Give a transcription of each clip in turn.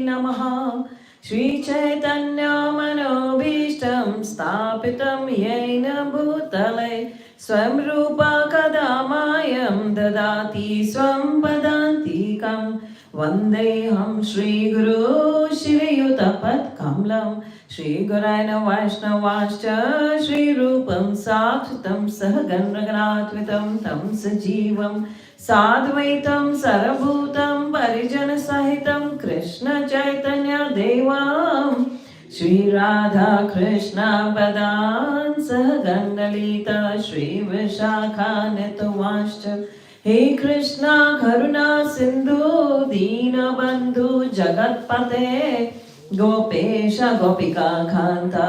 Namaha Shri Chaitanya Manobhishtam Stapitam Yena Bhutale Swam Rupa Kadamayam Dadati Swam Padantikam Vandeham Shri Guru Shri Yutapat Kamlam Shri Gurayana Vaishnavascha Shri Rupam Sakshitam Sahaganraganatvitam Tam Sajivam Sadvaitam Sarabhutam Parijana Sahitam Krishna Chaitanya Devam Shri Radha Krishna Padan Sahagandalita Shri Vishakha Nitavashcha He Krishna Karuna Sindhu Dina Bandhu Jagatpate Gopesha Gopika Kanta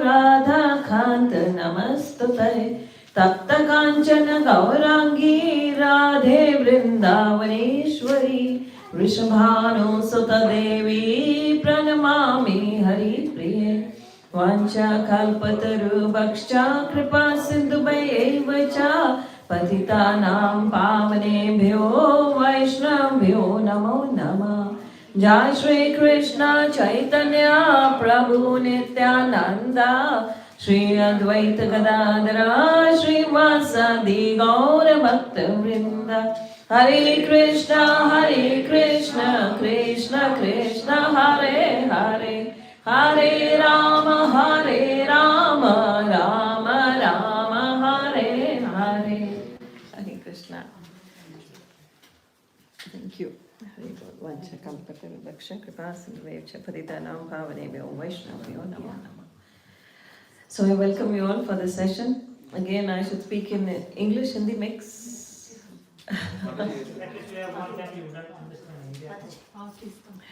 Radha Kanta Namastute Tapta Kanchana Gaurangi Radhe Vrindavaneshwari Rishabhanu Sutta Devi Pranamami Hari Priye Vancha Kalpataru Bhaksha Kripa Sindhu Bhaivacha Patitanam Pavanebhyo Vaishnavyo Namo Namah Jai Shri Krishna Chaitanya Prabhu Nityananda Shri Advaita Gadadara Shri Vasadi Gaura Bhakta Vrinda Hare Krishna Krishna Krishna Hare Hare Hare Rama Rama Rama Hare Hare Hare Krishna. Thank you. Hare Vancha Kalpataru Bhaksha Kripa Sindhuvevcha Patitanam Pavanebhyo Vaishnavyo Namo Namah. So I welcome you all for this session. Again, I should speak in English in the mix.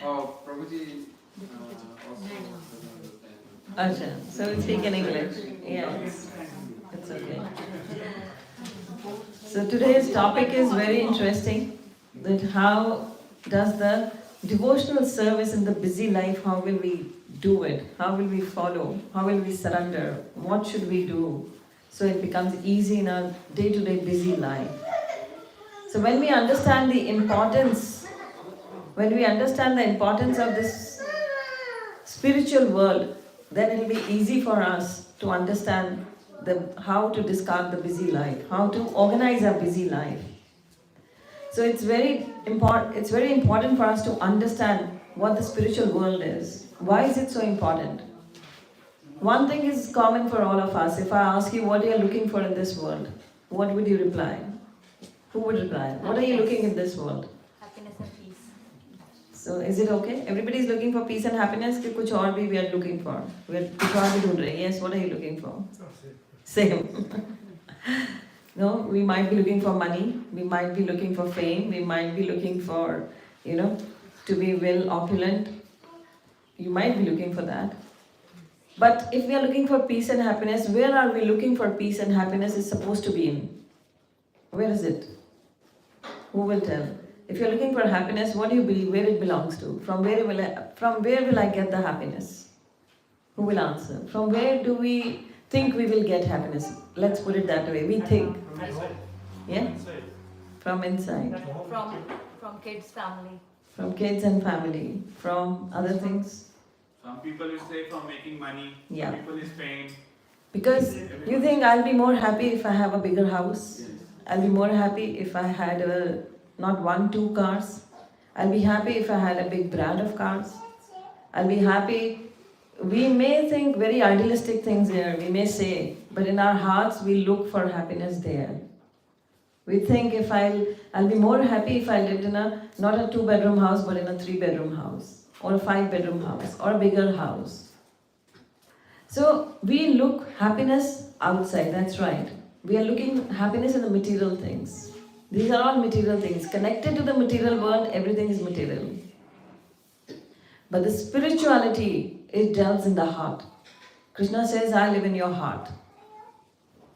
Oh, Prabhuji also. Acha, so we speak in English. Yes, it's okay. So today's topic is very interesting. That how does the devotional service in the busy life, how will we do it? How will we follow? How will we surrender? What should we do? So it becomes easy in our day-to-day busy life. So when we understand the importance, of this spiritual world, then it will be easy for us to understand how to discard the busy life, how to organize our busy life. So it's very important for us to understand what the spiritual world is. Why is it so important? One thing is common for all of us. If I ask you what you are looking for in this world, what would you reply? Who would reply? What are you looking in this world? Happiness and peace. So is it okay? Everybody is looking for peace and happiness. कि कुछ और भी we are looking for. We are कुछ और भी ढूंढ रहे हैं. Yes, what are you looking for? Same. No, we might be looking for money. We might be looking for fame. We might be looking for, to be well opulent. You might be looking for that. But if we are looking for peace and happiness, where are we looking for peace and happiness is supposed to be in? Where is it? Who will tell? If you're looking for happiness, what do you believe where it belongs to? From where will I get the happiness? Who will answer? From where do we think we will get happiness? Let's put it that way. We think. Yeah? From inside. From kids' family. From kids and family. From other things. Some people will say from making money. Yeah. Some people is fame. Because you think I'll be more happy if I have a bigger house. Yes. I'll be more happy if I had not 1, 2 cars. I'll be happy if I had a big brand of cars. I'll be happy. We may think very idealistic things here, we may say, but in our hearts we look for happiness there. We think I'll be more happy if I lived in not a 2-bedroom house, but in a 3-bedroom house, or a 5-bedroom house, or a bigger house. So we look happiness outside, that's right. We are looking happiness in the material things. These are all material things. Connected to the material world, everything is material. But the spirituality, it dwells in the heart. Krishna says, I live in your heart.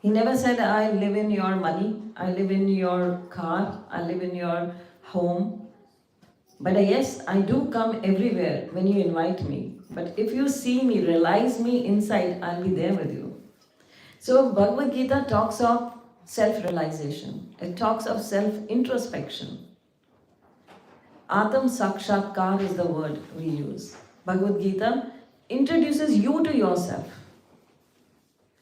He never said, I live in your money, I live in your car, I live in your home. But yes, I do come everywhere when you invite me. But if you see me, realize me inside, I'll be there with you. So Bhagavad Gita talks of self-realization. It talks of self-introspection. Atam Sakshatkar is the word we use. Bhagavad Gita introduces you to yourself.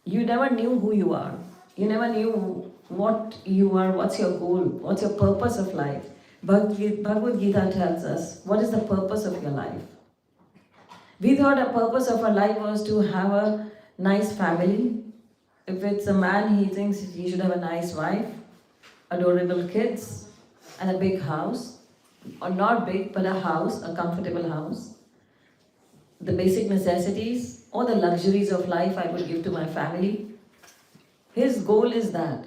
You never knew who you are. You never knew what you are, what's your goal, what's your purpose of life. Bhagavad Gita tells us what is the purpose of your life. We thought a purpose of our life was to have a nice family. If it's a man, he thinks he should have a nice wife, adorable kids, and a big house. Or not big, but a house, a comfortable house. The basic necessities or the luxuries of life I would give to my family. His goal is that.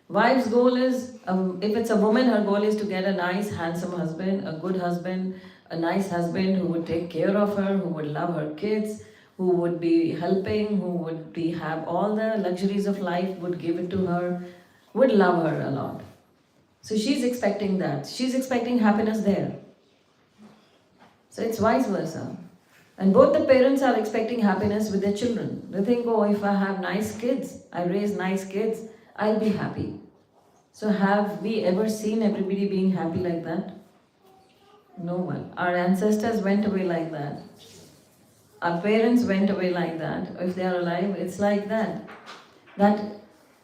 Wife's goal is, if it's a woman, her goal is to get a nice, handsome husband, a good husband, a nice husband who would take care of her, who would love her kids, who would be helping, who would have all the luxuries of life, would give it to her, would love her a lot. So she's expecting that. She's expecting happiness there. So it's vice versa. And both the parents are expecting happiness with their children. They think, oh, if I have nice kids, I raise nice kids, I'll be happy. So have we ever seen everybody being happy like that? No one. Our ancestors went away like that. Our parents went away like that. If they are alive, it's like that. That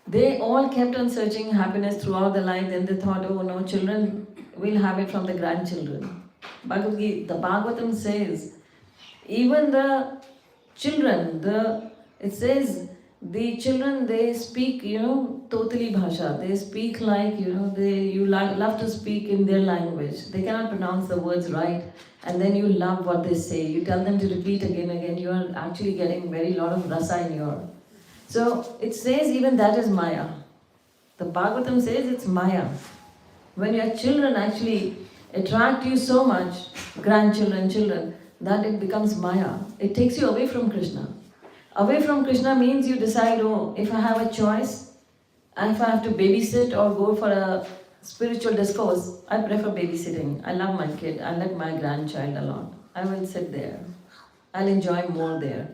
they all kept on searching happiness throughout their life. Then they thought, oh no, children will have it from the grandchildren. The Bhagavatam says, even the children, it says, the children, they speak, totally bhasha. They speak like, you love to speak in their language. They cannot pronounce the words right. And then you love what they say. You tell them to repeat again and again. You are actually getting very lot of rasa in your. So it says even that is Maya. The Bhagavatam says it's Maya. When your children actually attract you so much, grandchildren, children, that it becomes Maya. It takes you away from Krishna. Away from Krishna means you decide, oh, if I have a choice, if I have to babysit or go for a spiritual discourse, I prefer babysitting. I love my kid. I let my grandchild alone. I will sit there. I'll enjoy more there.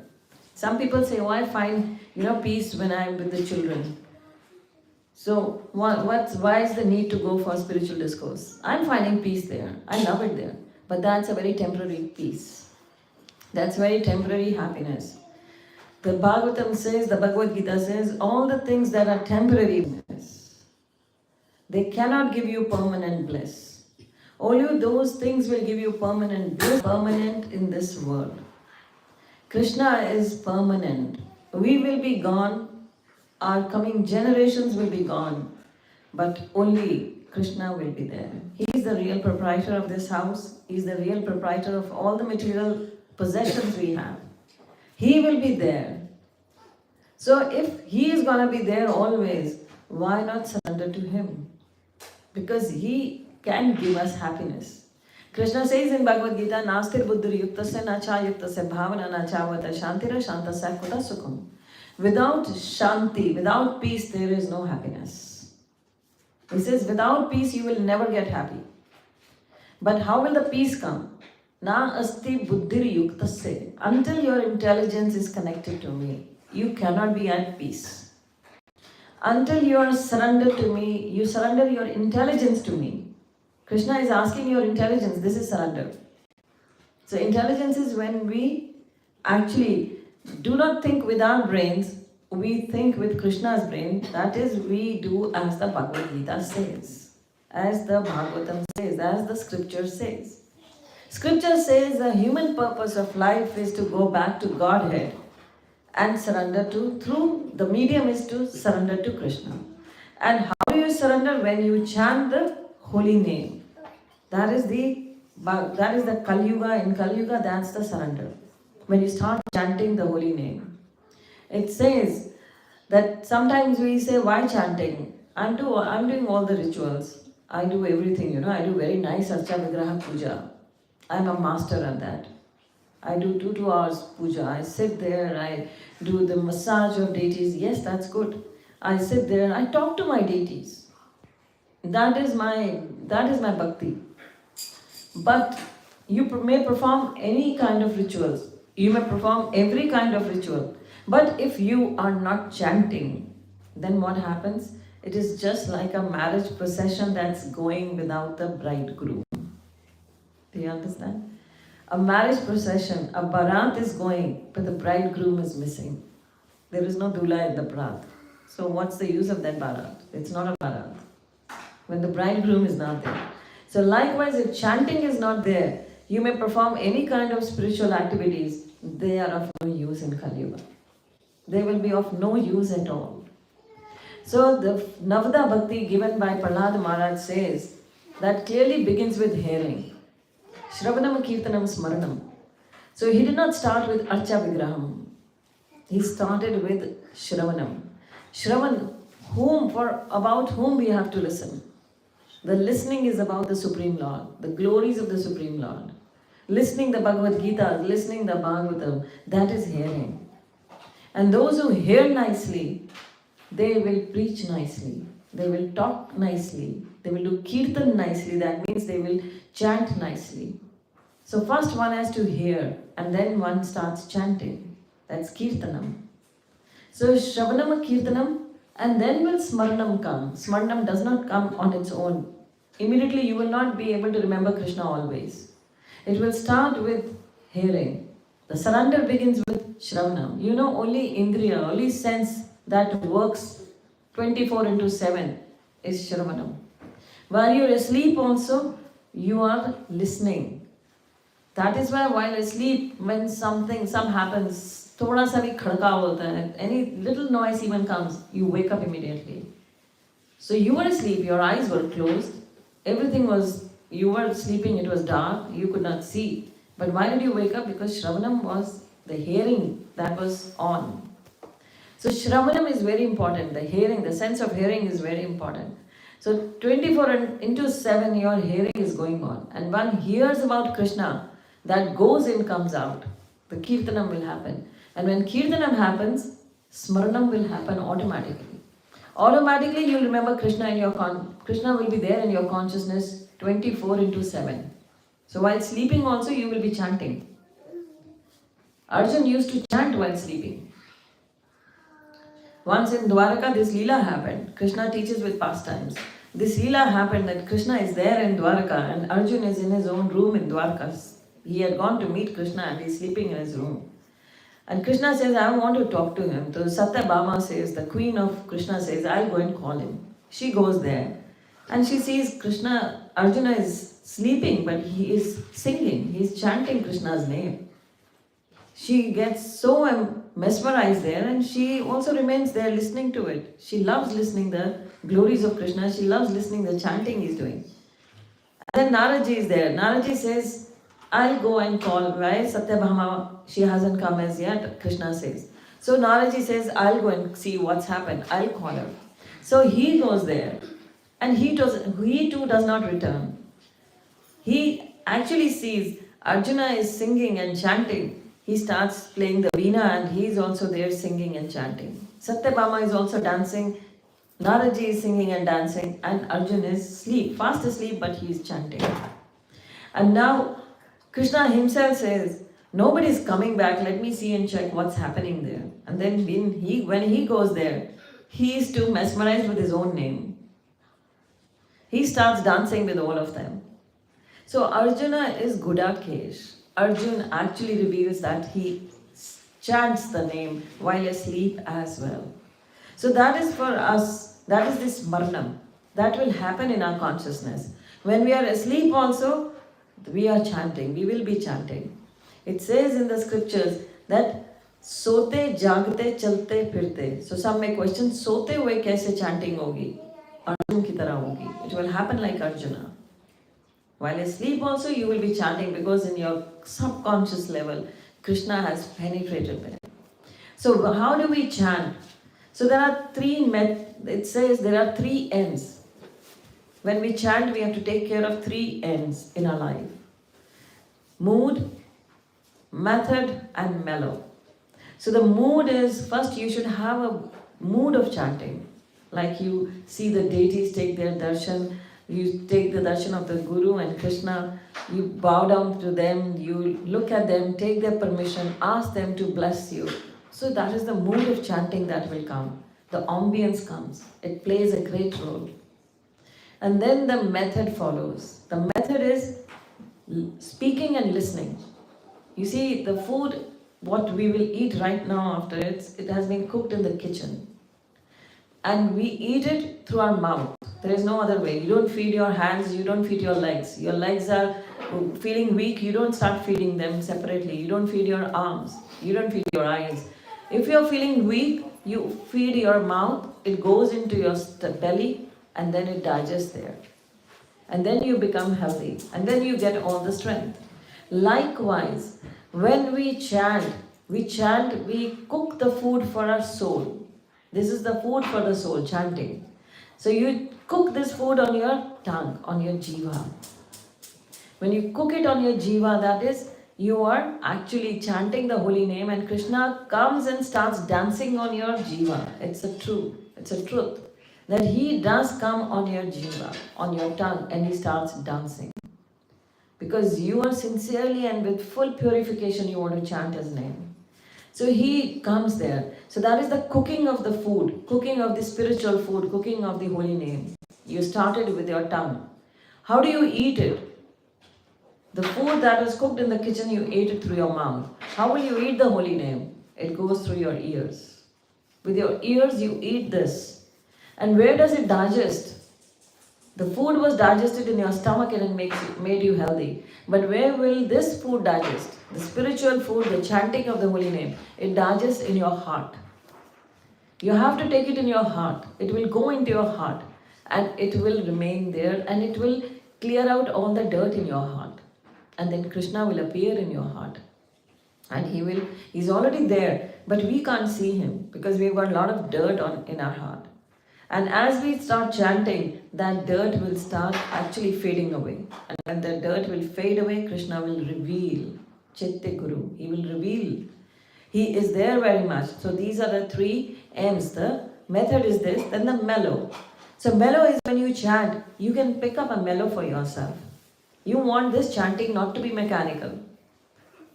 Some people say, oh, I find peace when I'm with the children. So why is the need to go for spiritual discourse? I'm finding peace there. I love it there. But that's a very temporary peace. That's very temporary happiness. The Bhagavatam says, the Bhagavad Gita says, all the things that are temporary, they cannot give you permanent bliss. Only those things will give you permanent bliss, permanent in this world. Krishna is permanent. We will be gone, our coming generations will be gone, but only Krishna will be there. He is the real proprietor of this house. He is the real proprietor of all the material possessions we have. He will be there. So if He is going to be there always, why not surrender to Him? Because He can give us happiness. Krishna says in Bhagavad Gita, Nastir buddhir yuktasya nacha yuktasya bhavana nachavata shantira shantasya kuta sukham. Without shanti, without peace, there is no happiness. He says, without peace, you will never get happy. But how will the peace come? Na asti buddhir yuktasya. Until your intelligence is connected to me, you cannot be at peace. Until you are surrendered to me, you surrender your intelligence to me. Krishna is asking your intelligence, this is surrender. So intelligence is when we actually do not think with our brains, we think with Krishna's brain. That is, we do as the Bhagavad Gita says, as the Bhagavatam says, as the scripture says. Scripture says the human purpose of life is to go back to Godhead and surrender through the medium is to surrender to Krishna. And how do you surrender? When you chant the holy name. That is the Kali Yuga. In Kali Yuga, that's the surrender. When you start chanting the holy name. It says that sometimes we say, why chanting? I'm doing all the rituals. I do everything, I do very nice Archa Vigraha Puja. I'm a master at that. I do 2 hours puja. I sit there, I do the massage of deities. Yes, that's good. I sit there, I talk to my deities. That is my bhakti. But you may perform any kind of rituals. You may perform every kind of ritual. But if you are not chanting, then what happens? It is just like a marriage procession that's going without the bridegroom. Do you understand? A marriage procession, a barat is going, but the bridegroom is missing. There is no dula in the barat. So what's the use of that barat? It's not a barat when the bridegroom is not there. So likewise, if chanting is not there, you may perform any kind of spiritual activities. They are of no use in Kali Yuga. They will be of no use at all. So the Navada Bhakti given by Prahlad Maharaj says that clearly begins with hearing. Shravanam Kirtanam Smaranam. So he did not start with Archa Vigraham. He started with Shravanam. Shravan, about whom we have to listen. The listening is about the Supreme Lord, the glories of the Supreme Lord. Listening the Bhagavad Gita, listening the Bhagavatam, that is hearing. And those who hear nicely, they will preach nicely. They will talk nicely. They will do kirtan nicely. That means they will chant nicely. So first one has to hear and then one starts chanting. That's kirtanam. So Shravanam Kirtanam and then will Smaranam come. Smaranam does not come on its own. Immediately you will not be able to remember Krishna always. It will start with hearing. The surrender begins with Shravanam. You know, only Indriya, only sense that works 24/7 is Shravanam. While you're asleep also, you are listening. That is why while asleep, when some happens, thoda sa bhi khadka hota hai, any little noise even comes, you wake up immediately. So you were asleep, your eyes were closed, you were sleeping, it was dark, you could not see. But why did you wake up? Because Shravanam was the hearing that was on. So Shravanam is very important. The hearing, the sense of hearing is very important. So 24/7 your hearing is going on. And one hears about Krishna, that goes in, comes out. The Kirtanam will happen. And when Kirtanam happens, Smaranam will happen automatically. Automatically you will remember Krishna in your Krishna will be there in your consciousness 24/7. So while sleeping also you will be chanting. Arjun used to chant while sleeping. Once in Dwaraka this Leela happened. Krishna teaches with pastimes. This Leela happened that Krishna is there in Dwaraka and Arjun is in his own room in Dwaraka. He had gone to meet Krishna and he's sleeping in his room. And Krishna says, I want to talk to him. So Satyabhama says, the queen of Krishna says, I'll go and call him. She goes there and she sees Krishna, Arjuna is sleeping but he is singing, he is chanting Krishna's name. She gets so mesmerized there and she also remains there listening to it. She loves listening the glories of Krishna, she loves listening the chanting he's doing. And then Naraji is there. Naraji says, I'll go and call. Why? Satyabhama, she hasn't come as yet, Krishna says. So Naraji says, I'll go and see what's happened. I'll call her. So he goes there and he too does not return. He actually sees Arjuna is singing and chanting. He starts playing the veena and he is also there singing and chanting. Satyabhama is also dancing. Naraji is singing and dancing and Arjuna is fast asleep but he is chanting. And now Krishna himself says, nobody is coming back, let me see and check what's happening there. And then when he goes there, he is too mesmerized with his own name. He starts dancing with all of them. So Arjuna is Gudakesh. Arjuna actually reveals that he chants the name while asleep as well. So that is for us, that is this Marnam. That will happen in our consciousness. When we are asleep also, we are chanting, we will be chanting. It says in the scriptures that sote, jagte, chalte, phirte. So some may question, sote hue kaise chanting hogi? Arjuna ki tarah hogi. It will happen like Arjuna. While asleep also you will be chanting because in your subconscious level, Krishna has penetrated there. So how do we chant? So there are it says there are 3 ends. When we chant, we have to take care of 3 ends in our life. Mood, method and mellow. So the mood is, first you should have a mood of chanting. Like you see the deities take their darshan, you take the darshan of the Guru and Krishna, you bow down to them, you look at them, take their permission, ask them to bless you. So that is the mood of chanting that will come. The ambience comes. It plays a great role. And then the method follows. The method is, speaking and listening. You see, the food, what we will eat right now after it has been cooked in the kitchen. And we eat it through our mouth. There is no other way. You don't feed your hands, you don't feed your legs. Your legs are feeling weak, you don't start feeding them separately. You don't feed your arms, you don't feed your eyes. If you're feeling weak, you feed your mouth, it goes into your belly, and then it digests there. And then you become healthy, and then you get all the strength. Likewise, when we chant, we cook the food for our soul. This is the food for the soul, chanting. So you cook this food on your tongue, on your jiva. When you cook it on your jiva, that is, you are actually chanting the holy name, and Krishna comes and starts dancing on your jiva. It's a truth that he does come on your jiva, on your tongue, and he starts dancing. Because you are sincerely and with full purification you want to chant his name. So he comes there. So that is the cooking of the food, cooking of the spiritual food, cooking of the holy name. You started with your tongue. How do you eat it? The food that was cooked in the kitchen, you ate it through your mouth. How will you eat the holy name? It goes through your ears. With your ears you eat this. And where does it digest? The food was digested in your stomach and it made you healthy. But where will this food digest? The spiritual food, the chanting of the holy name, it digests in your heart. You have to take it in your heart. It will go into your heart and it will remain there and it will clear out all the dirt in your heart. And then Krishna will appear in your heart. And he's already there, but we can't see him because we've got a lot of dirt in our heart. And as we start chanting, that dirt will start actually fading away. And when the dirt will fade away, Krishna will reveal. Chitte Guru. He will reveal. He is there very much. So these are the 3 M's. The method is this, then the mellow. So mellow is when you chant, you can pick up a mellow for yourself. You want this chanting not to be mechanical.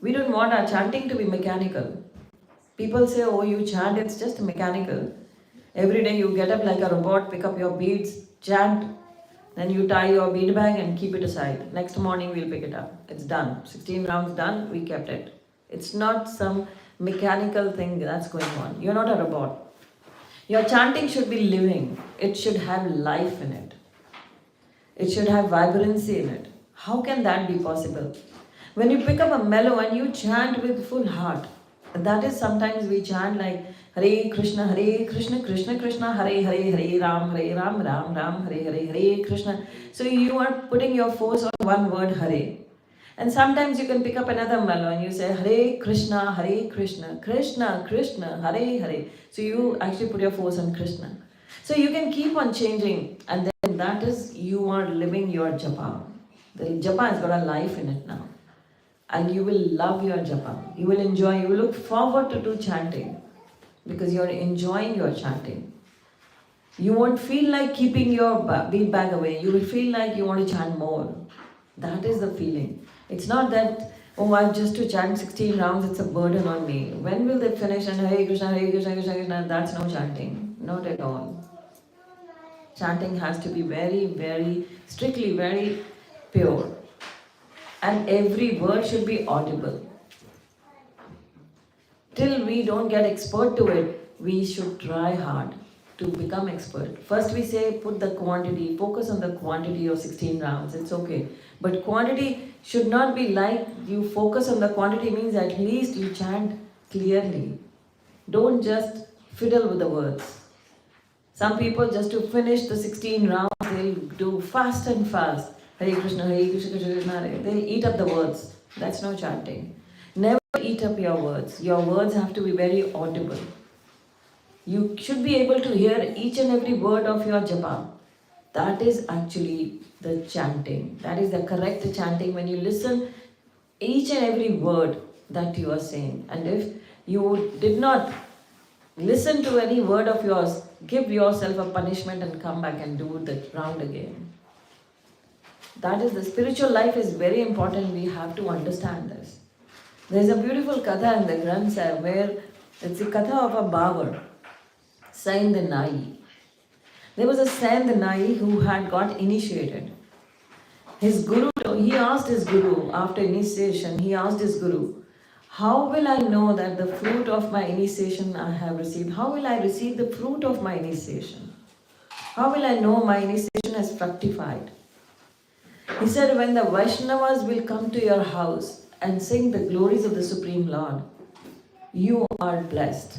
We don't want our chanting to be mechanical. People say, oh, you chant, it's just mechanical. Every day you get up like a robot, pick up your beads, chant, then you tie your bead bag and keep it aside. Next morning we'll pick it up. It's done. 16 rounds done, we kept it. It's not some mechanical thing that's going on. You're not a robot. Your chanting should be living. It should have life in it. It should have vibrancy in it. How can that be possible? When you pick up a mellow and you chant with full heart, that is sometimes we chant like Hare Krishna, Krishna Krishna, Hare Ram, Ram Ram, Hare Krishna. So you are putting your force on one word Hare. And sometimes you can pick up another mellow and you say Hare Krishna, Krishna Krishna, Hare. So you actually put your force on Krishna. So you can keep on changing, and then that is, you are living your japa. The japa has got a life in it now. And you will love your japa. You will enjoy, you will look forward to do chanting because you are enjoying your chanting. You won't feel like keeping your bead bag away. You will feel like you want to chant more. That is the feeling. It's not that, oh, I just to chant 16 rounds, it's a burden on me. When will they finish and Hare Krishna, Krishna Krishna? That's no chanting. Not at all. Chanting has to be very, very strictly, very pure. And every word should be audible. Till we don't get expert to it, we should try hard to become expert. First we say put the quantity, focus on the quantity of 16 rounds, it's okay. But quantity should not be like you focus on the quantity means at least you chant clearly. Don't just fiddle with the words. Some people just to finish the 16 rounds, they'll do fast and fast. Hare Krishna, Krishna Krishna, Hare. They'll eat up the words. That's no chanting. Never eat up your words. Your words have to be very audible. You should be able to hear each and every word of your japa. That is actually the chanting. That is the correct chanting when you listen each and every word that you are saying. And if you did not listen to any word of yours, give yourself a punishment and come back and do the round again. That is, the spiritual life is very important. We have to understand this. There is a beautiful katha in the Granth Sahib where it's the katha of a Babar, Sain the Nai. There was a Sain the Nai who had got initiated. His guru he asked his guru, after initiation, he asked his guru, how will I know that the fruit of my initiation I have received? How will I receive the fruit of my initiation? How will I know my initiation has fructified? He said, when the Vaishnavas will come to your house and sing the glories of the Supreme Lord, you are blessed.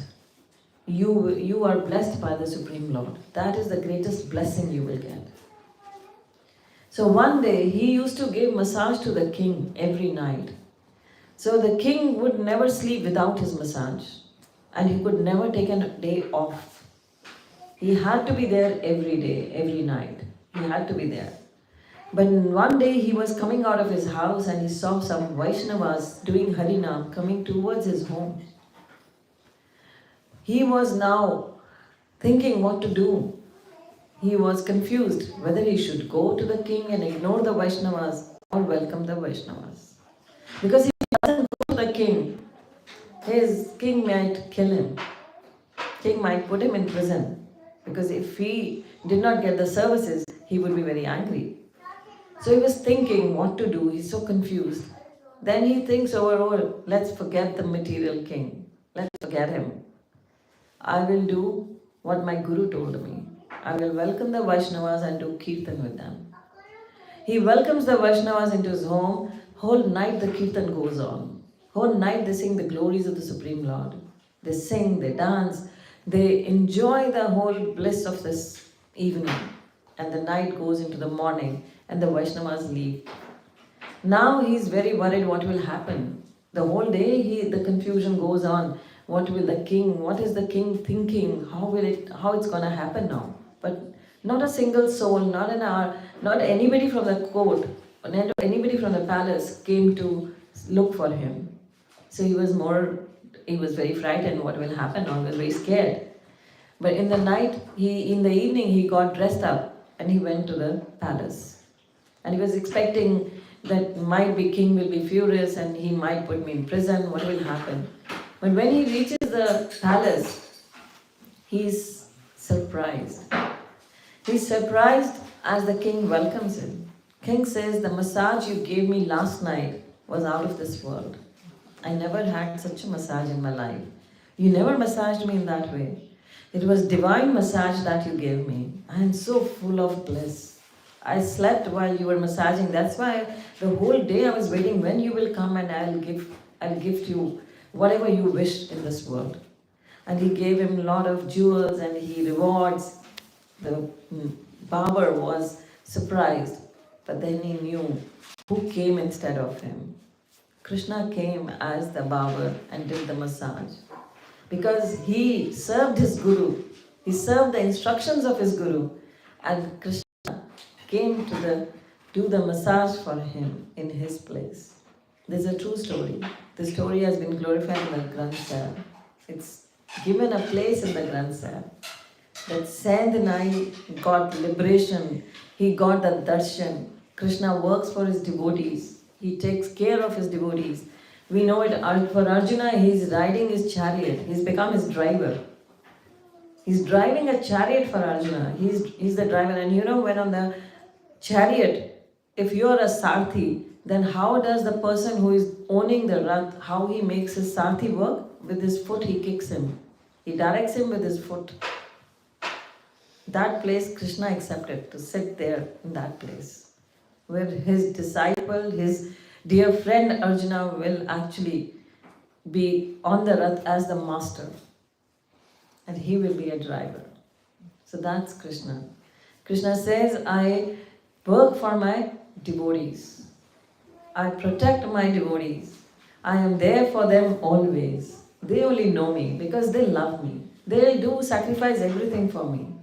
You are blessed by the Supreme Lord. That is the greatest blessing you will get. So one day he used to give massage to the king every night. So the king would never sleep without his massage, and he could never take a day off. He had to be there every day, every night. He had to be there. But one day he was coming out of his house and he saw some Vaishnavas doing Harinam coming towards his home. He was now thinking what to do. He was confused whether he should go to the king and ignore the Vaishnavas or welcome the Vaishnavas. Because if he doesn't go to the king, his king might kill him. King might put him in prison. Because if he did not get the services, he would be very angry. So he was thinking what to do. He's so confused. Then he thinks overall, let's forget the material king. Let's forget him. I will do what my guru told me. I will welcome the Vaishnavas and do kirtan with them. He welcomes the Vaishnavas into his home. Whole night the kirtan goes on. Whole night they sing the glories of the Supreme Lord. They sing, they dance, they enjoy the whole bliss of this evening. And the night goes into the morning and the Vaishnavas leave. Now he is very worried what will happen. The whole day the confusion goes on. What will the king, what is the king thinking? How it's gonna happen now? But not a single soul, not anybody from the court, not anybody from the palace came to look for him. So he was very frightened what will happen now, he was very scared. But in the evening he got dressed up and he went to the palace. And he was expecting that might be king will be furious and he might put me in prison, what will happen? But when he reaches the palace, he's surprised. He's surprised as the king welcomes him. King says, the massage you gave me last night was out of this world. I never had such a massage in my life. You never massaged me in that way. It was divine massage that you gave me. I am so full of bliss. I slept while you were massaging. That's why the whole day I was waiting when you will come and I'll gift you whatever you wish in this world. And he gave him a lot of jewels and he rewards. The barber was surprised, but then he knew who came instead of him. Krishna came as the barber and did the massage. Because he served his guru. He served the instructions of his guru. And Krishna came to do the massage for him in his place. This is a true story. The story has been glorified in the Granth Sahib. It's given a place in the Granth Sahib. That Saint got liberation. He got the darshan. Krishna works for his devotees. He takes care of his devotees. We know it for Arjuna, he's riding his chariot. He's become his driver. He's driving a chariot for Arjuna. He's the driver. And you know, when on the chariot, if you're a sarthi, then how does the person who is owning the rath, how he makes his sarthi work? With his foot, he kicks him. He directs him with his foot. That place Krishna accepted, to sit there in that place, where his disciple, his dear friend Arjuna will actually be on the rath as the master. And he will be a driver. So that's Krishna. Krishna says, I work for my devotees. I protect my devotees. I am there for them always. They only know me because they love me. They'll sacrifice everything for me.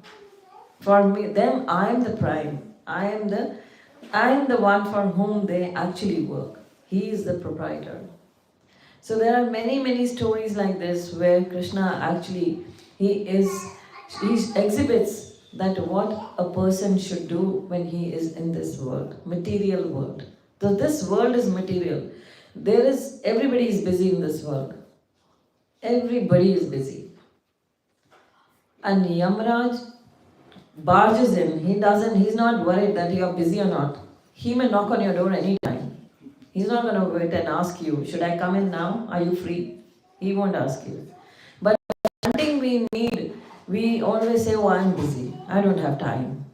For me, them, I am the prime. I am the one for whom they actually work. He is the proprietor. So there are many, many stories like this where Krishna actually, he exhibits that what a person should do when he is in this world, material world. So this world is material. Everybody is busy in this world. Everybody is busy. And Yamraj barges in. He's not worried that you are busy or not. he may knock on your door anytime. He's not going to wait and ask you, should I come in now? Are you free? He won't ask you. But something we need, we always say, oh, I'm busy. I don't have time.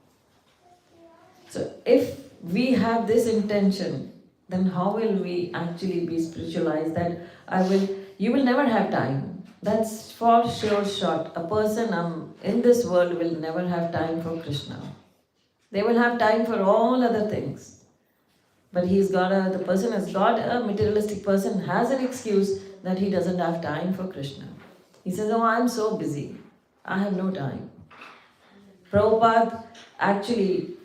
So if we have this intention, then how will we actually be spiritualized that you will never have time. That's for sure shot. A person in this world will never have time for Krishna. They will have time for all other things. But the person has got a materialistic person has an excuse that he doesn't have time for Krishna. He says, oh, I'm so busy. I have no time. Prabhupada actually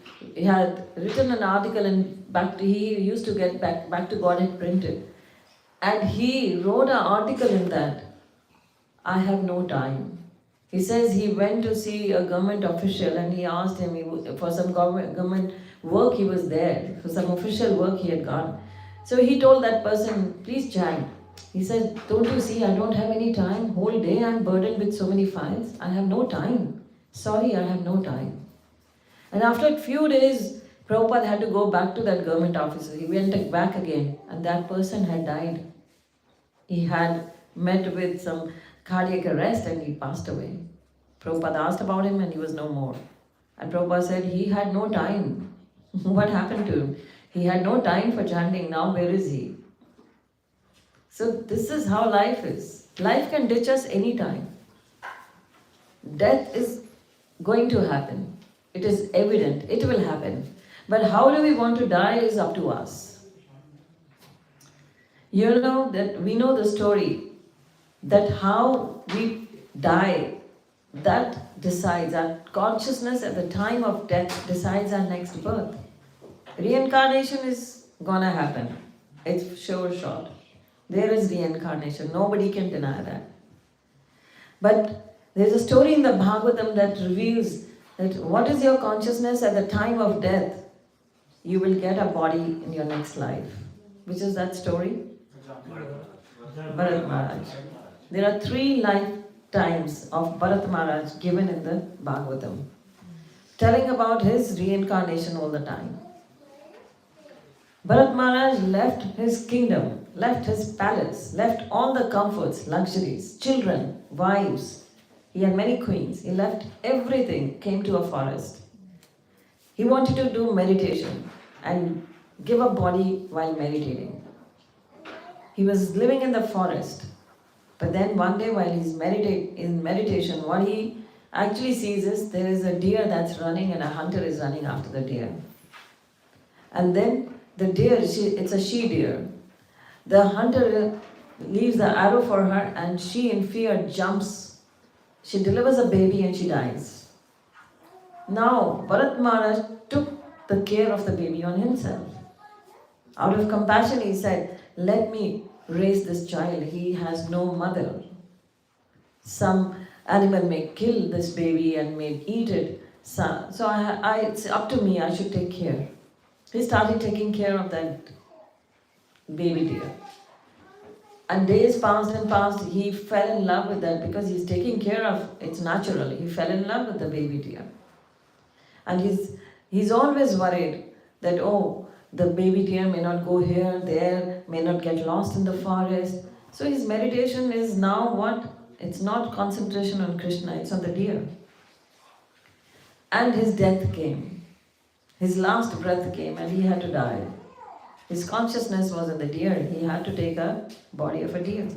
had written an article and he used to get back to Godhead printed. And he wrote an article in that, I have no time. He says he went to see a government official and he asked him for some government work he was there, for some official work he had gone. So he told that person, please chant. He said, don't you see I don't have any time? Whole day I'm burdened with so many files. I have no time. Sorry, I have no time. And after a few days, Prabhupada had to go back to that government officer. He went back again and that person had died. He had met with some cardiac arrest and he passed away. Prabhupada asked about him and he was no more. And Prabhupada said he had no time. What happened to him? He had no time for chanting. Now where is he? So this is how life is. Life can ditch us anytime. Death is going to happen. It is evident. It will happen. But how do we want to die is up to us. You know that we know the story that how we die, that decides our consciousness at the time of death decides our next birth. Reincarnation is gonna happen. It's sure shot. There is reincarnation. Nobody can deny that. But there's a story in the Bhagavatam that reveals that what is your consciousness at the time of death, you will get a body in your next life. Which is that story? Bharat Maharaj. There are 3 lifetimes of Bharat Maharaj given in the Bhagavatam, telling about his reincarnation all the time. Bharat Maharaj left his kingdom, left his palace, left all the comforts, luxuries, children, wives. He had many queens. He left everything, came to a forest. He wanted to do meditation and give up body while meditating. He was living in the forest. But then one day while he's in meditation, what he actually sees is there is a deer that's running and a hunter is running after the deer. And then the deer, it's a she deer. The hunter leaves the arrow for her and she in fear jumps. She delivers a baby and she dies. Now Bharat Maharaj took the care of the baby on himself. Out of compassion he said, let me raise this child. He has no mother. Some animal may kill this baby and may eat it. So it's up to me, I should take care. He started taking care of that baby deer. And days passed and passed. He fell in love with that because he's taking care of it's natural. He fell in love with the baby deer. And he's always worried that, oh, the baby deer may not go here, there, may not get lost in the forest. So his meditation is now what? It's not concentration on Krishna, it's on the deer. And his death came. His last breath came and he had to die. His consciousness was in the deer. He had to take a body of a deer.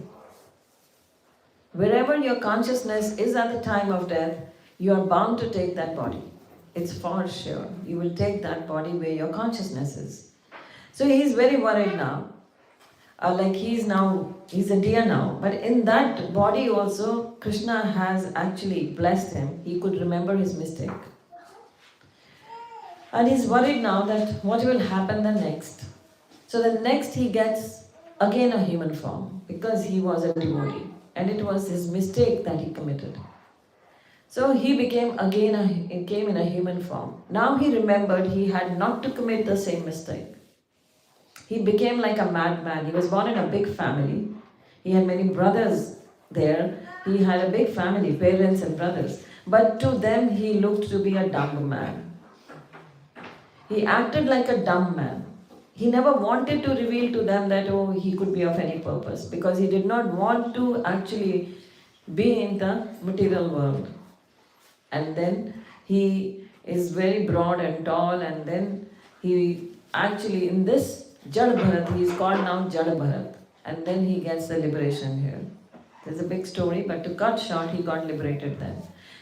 Wherever your consciousness is at the time of death, you are bound to take that body. It's for sure. You will take that body where your consciousness is. So he's very worried now. He's a deer now. But in that body also, Krishna has actually blessed him. He could remember his mistake. And he's worried now that what will happen the next. So the next he gets again a human form because he was a devotee. And it was his mistake that he committed. So he came in a human form. Now he remembered he had not to commit the same mistake. He became like a madman. He was born in a big family. He had many brothers there. He had a big family, parents and brothers. But to them he looked to be a dumb man. He acted like a dumb man. He never wanted to reveal to them that, oh, he could be of any purpose, because he did not want to actually be in the material world. And then he is very broad and tall, and then he actually, in this Jad Bharat, he is called now Jad Bharat, and then he gets the liberation here. There's a big story, but to cut short, he got liberated then.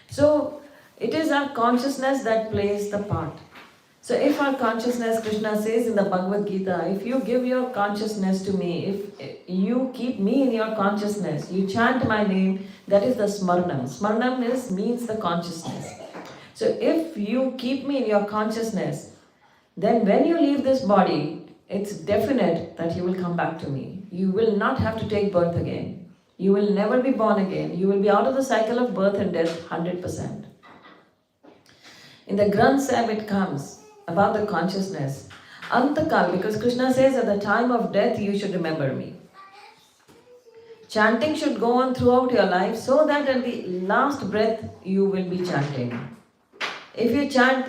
So it is our consciousness that plays the part. So if our consciousness, Krishna says in the Bhagavad Gita, if you give your consciousness to me, if you keep me in your consciousness, you chant my name, that is the smarnam. Smarnam means the consciousness. So if you keep me in your consciousness, then when you leave this body, it's definite that you will come back to me. You will not have to take birth again. You will never be born again. You will be out of the cycle of birth and death 100%. In the Granth Sahib it comes about the consciousness. Antakal, because Krishna says at the time of death you should remember me. Chanting should go on throughout your life so that at the last breath you will be chanting. If you chant,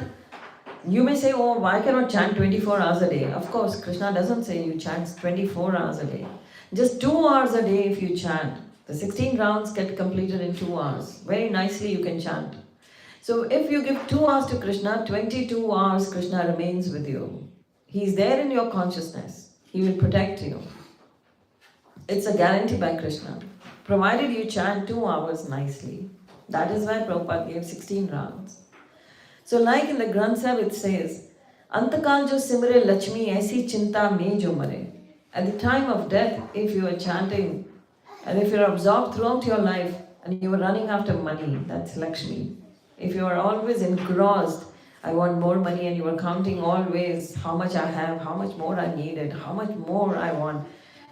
you may say, oh, why cannot chant 24 hours a day? Of course, Krishna doesn't say you chant 24 hours a day. Just 2 hours a day if you chant. The 16 rounds get completed in 2 hours. Very nicely you can chant. So if you give 2 hours to Krishna, 22 hours Krishna remains with you. He is there in your consciousness. He will protect you. It's a guarantee by Krishna. Provided you chant 2 hours nicely. That is why Prabhupada gave 16 rounds. So like in the Granth Sahib it says, Antakal jo simre Lakshmi aisi chinta mein jo mare. At the time of death, if you are chanting and if you are absorbed throughout your life and you are running after money, that's Lakshmi. If you are always engrossed, I want more money, and you are counting always how much I have, how much more I needed, how much more I want.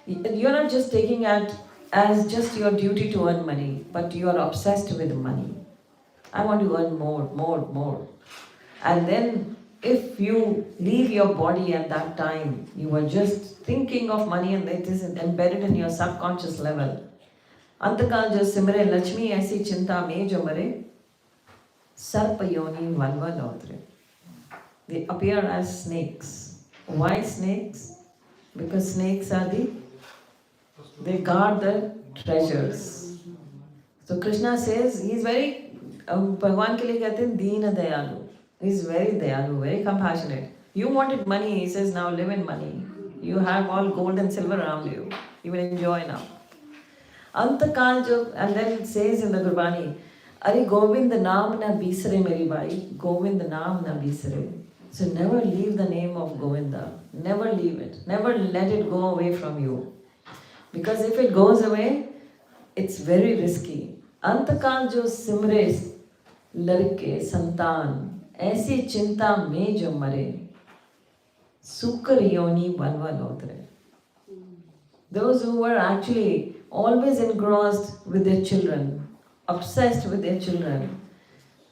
You're not just taking it as just your duty to earn money, but you are obsessed with money. I want to earn more, more, more. And then if you leave your body at that time, you are just thinking of money and it is embedded in your subconscious level. Antakal jo simre Lakshmi aisi chinta mein jo mare, sarpa yoni valva lautre. They appear as snakes. Why snakes? Because snakes are they guard the treasures. So Krishna says, he is very, Bhagwan ke liye kehte hain, Deena Dayalu. He is very Dayalu, very compassionate. You wanted money, he says, now live in money. You have all gold and silver around you. You will enjoy now. Antakal jo, and then it says in the Gurbani, Are Govind naam na bisre meri bai, Govind naam na bisre. So never leave the name of Govinda. Never leave it. Never let it go away from you. Because if it goes away, it's very risky. Antakal jo simre larke santan, aisi chinta mein jo mare, sukar yoni banva lautre. Those who were actually always engrossed with their children, obsessed with their children,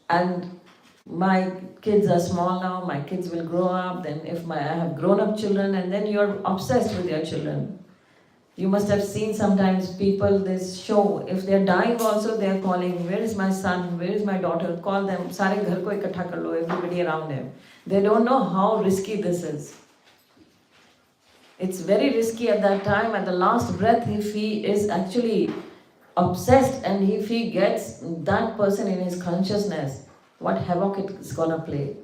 and my kids are small now, my kids will grow up, then I have grown up children, and then you're obsessed with your children. You must have seen sometimes people, this show, if they're dying also, they're calling, where is my son, where is my daughter, call them, sare ghar ko ikattha kar lo, everybody around them. They don't know how risky this is. It's very risky at that time, at the last breath, if he is actually obsessed and if he gets that person in his consciousness, what havoc it's gonna play.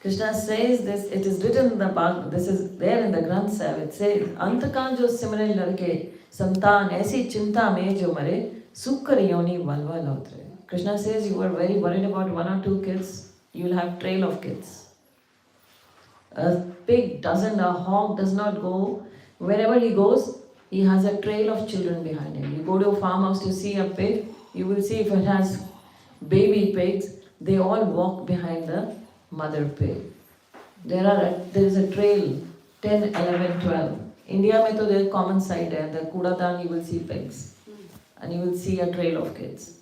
Krishna says this, it is written in the Bhagavad, this is there in the Granth Sahib, it says, Antakan jo simre larke santan aisi chinta mein jo mare, sukkar yoni valva lautre. Krishna says you are very worried about 1 or 2 kids, you will have trail of kids. A pig doesn't, a hog does not go, wherever he goes, he has a trail of children behind him. You go to a farmhouse to see a pig, you will see if it has baby pigs, they all walk behind the mother pig. There is a trail, 10, 11, 12. India mein to there is common sight hai, the Kudadan you will see pigs. And you will see a trail of kids.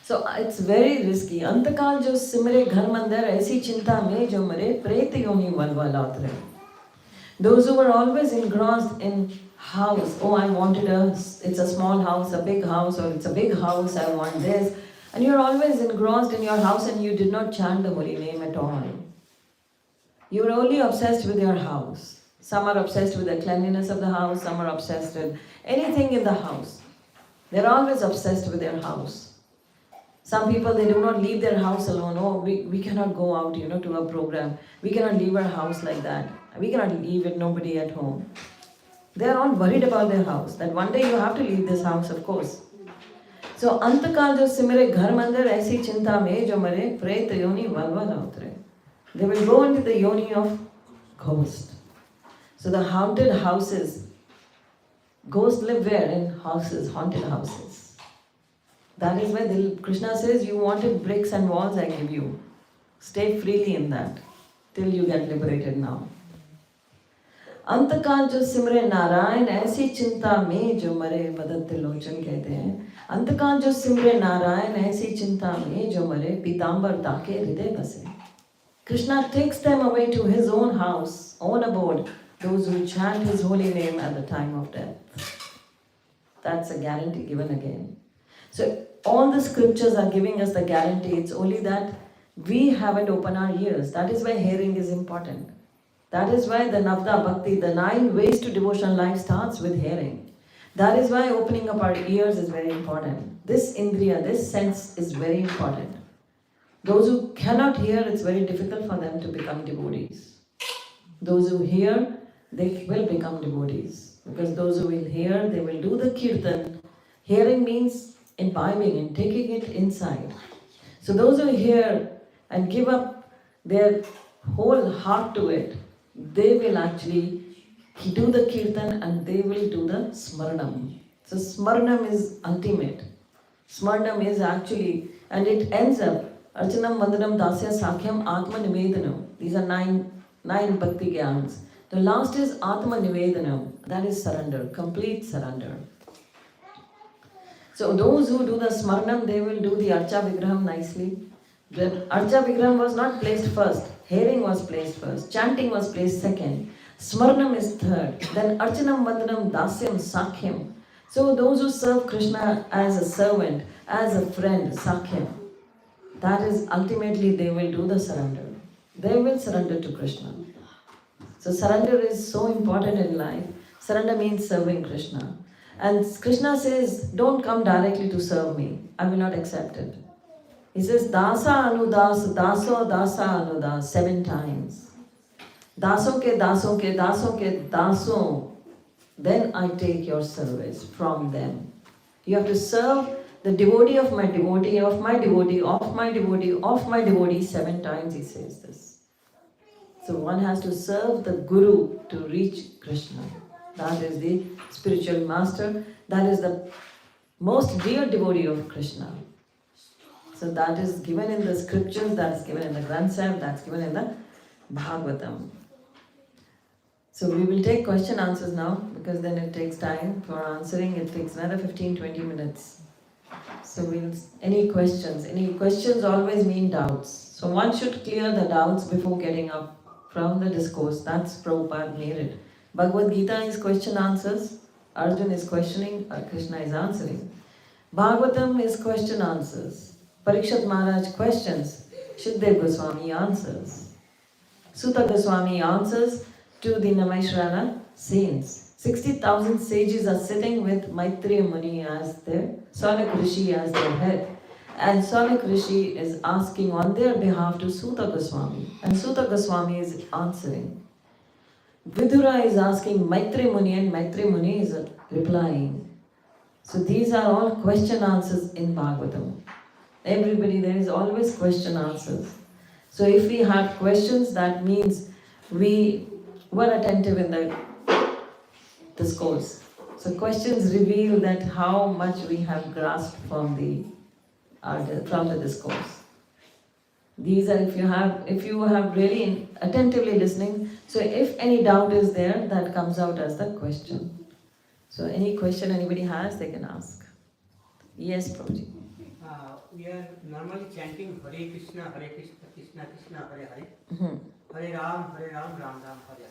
So it's very risky. Antakal jo simre ghar mandar aisi chinta mein jo mare pret yoni valva lautre. Those who were always engrossed in house, oh I wanted it's a small house, a big house, or it's a big house, I want this. And you're always engrossed in your house and you did not chant the holy name at all. You're only obsessed with your house. Some are obsessed with the cleanliness of the house, some are obsessed with anything in the house. They're always obsessed with their house. Some people, they do not leave their house alone. Oh, we cannot go out, to a program. We cannot leave our house like that. We cannot leave with nobody at home. They are all worried about their house, that one day you have to leave this house, of course. So, अंतकाल जो सिमरे घर मंदिर ऐसी चिंता में जो मरे प्रेत योनि वलवल उतरे. They will go into the yoni of ghost. So the haunted houses, ghosts live where? In houses, haunted houses. That is why Krishna says, you wanted bricks and walls, I give you. Stay freely in that till you get liberated now. अंतकाल जो सिमरे नारायण ऐसी चिंता में जो मरे बदत लोचन कहते हैं. अंतकाल जो सिमरे नारायण ऐसी चिंता में जो मरे पीतांबर ताके हृदय बसे. Krishna takes them away to his own house, own abode, those who chant his holy name at the time of death. That's a guarantee given again. So all the scriptures are giving us the guarantee. It's only that we haven't opened our ears. That is why hearing is important. That is why the Navda Bhakti, the 9 ways to devotional life starts with hearing. That is why opening up our ears is very important. This indriya, this sense is very important. Those who cannot hear, it's very difficult for them to become devotees. Those who hear, they will become devotees. Because those who will hear, they will do the kirtan. Hearing means imbibing and taking it inside. So those who hear and give up their whole heart to it, they will actually do the kirtan and they will do the smaranam. So smaranam is ultimate. Smaranam is actually, and it ends up Archanam, Vandanam, Dasya, Sakhyam, Atma Nivedanam. These are nine bhakti gyans. The last is Atma Nivedanam. That is surrender, complete surrender. So those who do the Smaranam, they will do the Archa Vigraham nicely. The Archa Vigraham was not placed first. Hearing was placed first. Chanting was placed second. Smaranam is third. Then Archanam, Vandanam, Dasyam, Sakhyam. So those who serve Krishna as a servant, as a friend, Sakhyam, that is ultimately they will do the surrender. They will surrender to Krishna. So surrender is so important in life. Surrender means serving Krishna. And Krishna says, don't come directly to serve me. I will not accept it. He says, Dasa Anudas, Daso Dasa Anudas, 7 times. Daso ke, Daso ke, Daso ke, Daso. Then I take your service from them. You have to serve the devotee of my devotee, of my devotee, of my devotee, of my devotee, 7 times he says this. So one has to serve the Guru to reach Krishna. That is the spiritual master. That is the most dear devotee of Krishna. So that is given in the scriptures, that is given in the Granth Sahib, that's given in the Bhagavatam. So we will take question answers now, because then it takes time for answering. It takes another 15-20 minutes. So any questions always mean doubts. So one should clear the doubts before getting up from the discourse. That's Prabhupada made it. Bhagavad Gita is question answers. Arjuna is questioning, Krishna is answering. Bhagavatam is question answers. Parikshat Maharaj questions, Shukdev Goswami answers. Sutta Goswami answers to the Namaishrana saints. 60,000 sages are sitting with Maitreya Muni as their, Saunak Rishi as their head. And Saunak Rishi is asking on their behalf to Sutta Goswami. And Sutta Goswami is answering. Vidura is asking Maitreya Muni and Maitreya Muni is replying. So these are all question answers in Bhagavatam. Everybody, there is always question answers. So if we had questions, that means we were attentive in the discourse. So questions reveal that how much we have grasped from the discourse. These are if you have really attentively listening. So if any doubt is there, that comes out as the question. So any question anybody has, they can ask. Yes, Prabhuji. We are normally chanting Hare Krishna, Krishna Krishna, Hare Hare. Hare Ram, Ram Ram, Hare Hare.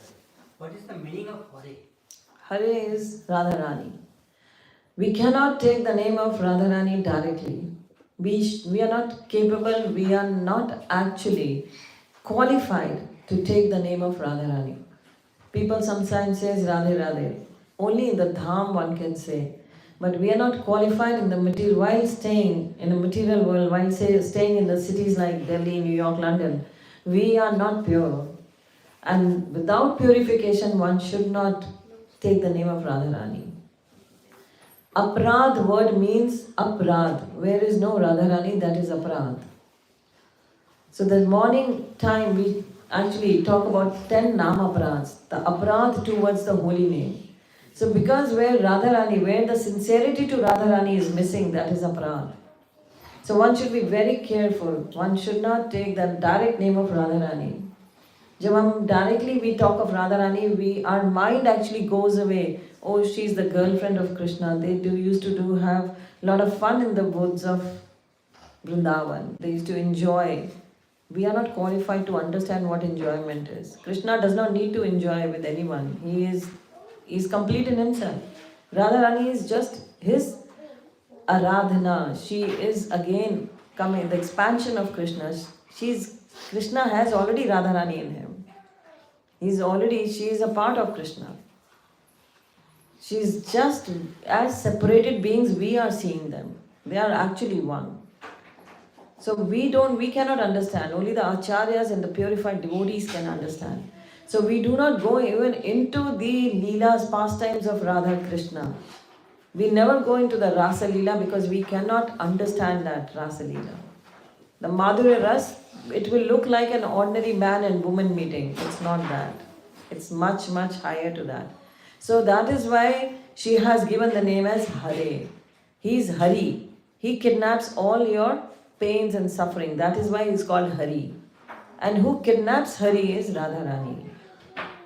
What is the meaning of Hare? Hare is Radharani. We cannot take the name of Radharani directly. We are not capable, we are not actually qualified to take the name of Radharani. People sometimes say Radhe Radhe. Only in the Dham one can say. But we are not qualified in the material, while staying in the material world, while staying in the cities like Delhi, New York, London, we are not pure. And without purification, one should not take the name of Radharani. Aprad word means aprad. Where is no Radharani, that is aprad. So the morning time we actually talk about 10 nama prads, the aprad towards the holy name. So because where Radharani, where the sincerity to Radharani is missing, that is aprad. So one should be very careful. One should not take the direct name of Radharani. जब हम directly we talk of Radharani, our mind actually goes away. Oh, she's the girlfriend of Krishna. They used to have a lot of fun in the woods of Vrindavan. They used to enjoy. We are not qualified to understand what enjoyment is. Krishna does not need to enjoy with anyone. He is complete in himself. Radharani is just his Aradhana. She is again coming, the expansion of Krishna. Krishna has already Radharani in him. She is a part of Krishna. She is just as separated beings we are seeing them. They are actually one. So we cannot understand. Only the acharyas and the purified devotees can understand. So we do not go even into the Leela's pastimes of Radha Krishna. We never go into the Rasa Leela because we cannot understand that Rasa Leela. The Madhurya Ras, it will look like an ordinary man and woman meeting. It's not that. It's much, much higher to that. So that is why she has given the name as Hare. He is Hari. He kidnaps all your pains and suffering. That is why he is called Hari. And who kidnaps Hari is Radharani.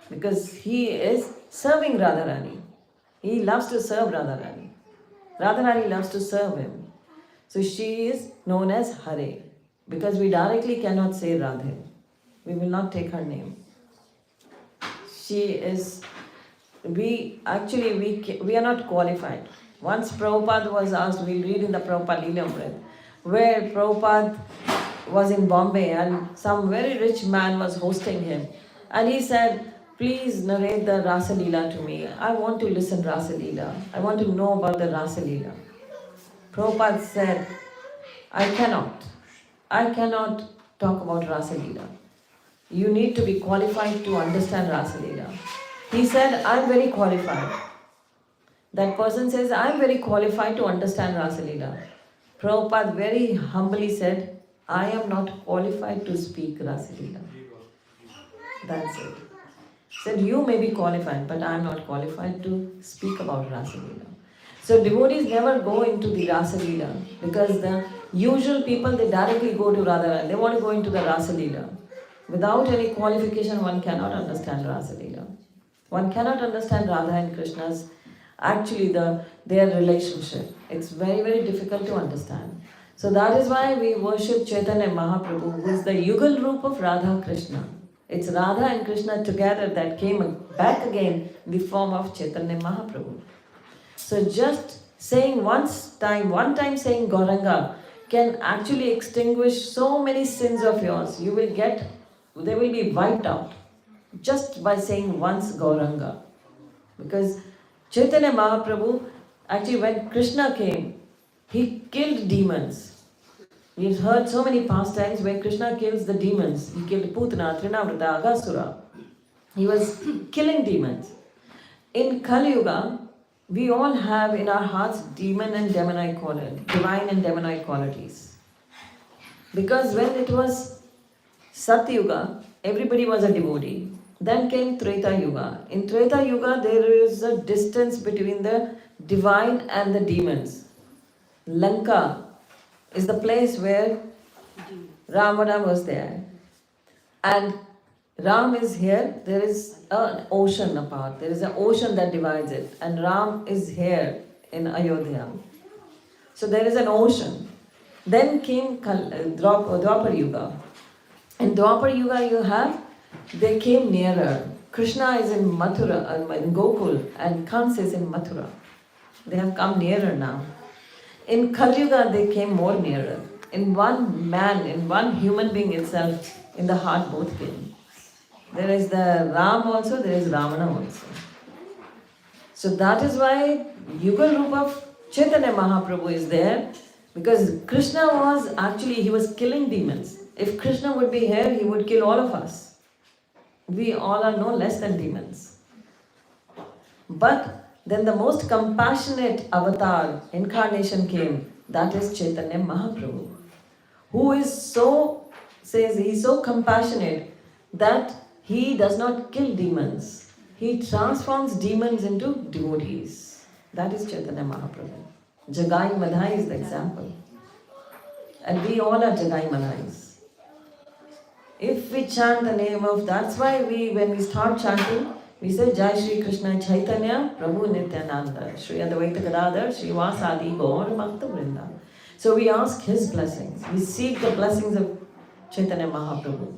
Because he is serving Radharani. He loves to serve Radharani. Radharani loves to serve him. So she is known as Hare. Because we directly cannot say Radhe. We will not take her name. We are not qualified. Once Prabhupada was asked, we'll read in the Prabhupada Leela, where Prabhupada was in Bombay and some very rich man was hosting him. And he said, please narrate the Rasa Leela to me. I want to listen Rasa Leela. I want to know about the Rasa Leela. Prabhupada said, I cannot talk about Rasa Leela. You need to be qualified to understand Rasa Leela. He said, I'm very qualified. That person says, I'm very qualified to understand Rasa Leela. Prabhupada very humbly said, I am not qualified to speak Rasa Leela. That's it. He said, you may be qualified, but I am not qualified to speak about Rasa Leela. So devotees never go into the Rasa Leela because the usual people, they directly go to Radharani. They want to go into the Rasa Leela. Without any qualification, one cannot understand Rasa Leela. One cannot understand Radha and Krishna's, their relationship. It's very, very difficult to understand. So that is why we worship Chaitanya Mahaprabhu, who is the Yugal Roop of Radha Krishna. It's Radha and Krishna together that came back again in the form of Chaitanya Mahaprabhu. So just saying one time saying Gauranga can actually extinguish so many sins of yours. They will be wiped out just by saying once Gauranga. Because Chaitanya Mahaprabhu, actually when Krishna came, he killed demons. We've heard so many pastimes where Krishna kills the demons. He killed Putana, Trinavrata, Aghasura. He was killing demons. In Kali Yuga, we all have in our hearts divine and demonic qualities. Because when it was Satyuga, everybody was a devotee. Then came Treta Yuga. In Treta Yuga, there is a distance between the divine and the demons. Lanka is the place where Ravana was there. And Ram is here, there is an ocean apart. There is an ocean that divides it. And Ram is here in Ayodhya. So there is an ocean. Then came Dwapar Yuga. In Dwapar Yuga they came nearer. Krishna is in Mathura, in Gokul, and Kans is in Mathura. They have come nearer now. In Kali Yuga they came more nearer. In one man, in one human being itself, in the heart both came. There is the Ram also, there is Ravana also. So that is why Yugal Roop of Chaitanya Mahaprabhu is there, because Krishna was actually, he was killing demons. If Krishna would be here, he would kill all of us. We all are no less than demons. But then the most compassionate avatar, incarnation came, that is Chaitanya Mahaprabhu, who is so, says he's so compassionate that he does not kill demons. He transforms demons into devotees. That is Chaitanya Mahaprabhu. Jagai Madhai is the example. And we all are Jagai Madhais. If we chant the name of, that's why when we start chanting, we say Jai Shri Krishna Chaitanya Prabhu Nityananda Shri Advaita Gadadhar Shri Vasadi Gaur Bhakta Vrinda. So we ask his blessings. We seek the blessings of Chaitanya Mahaprabhu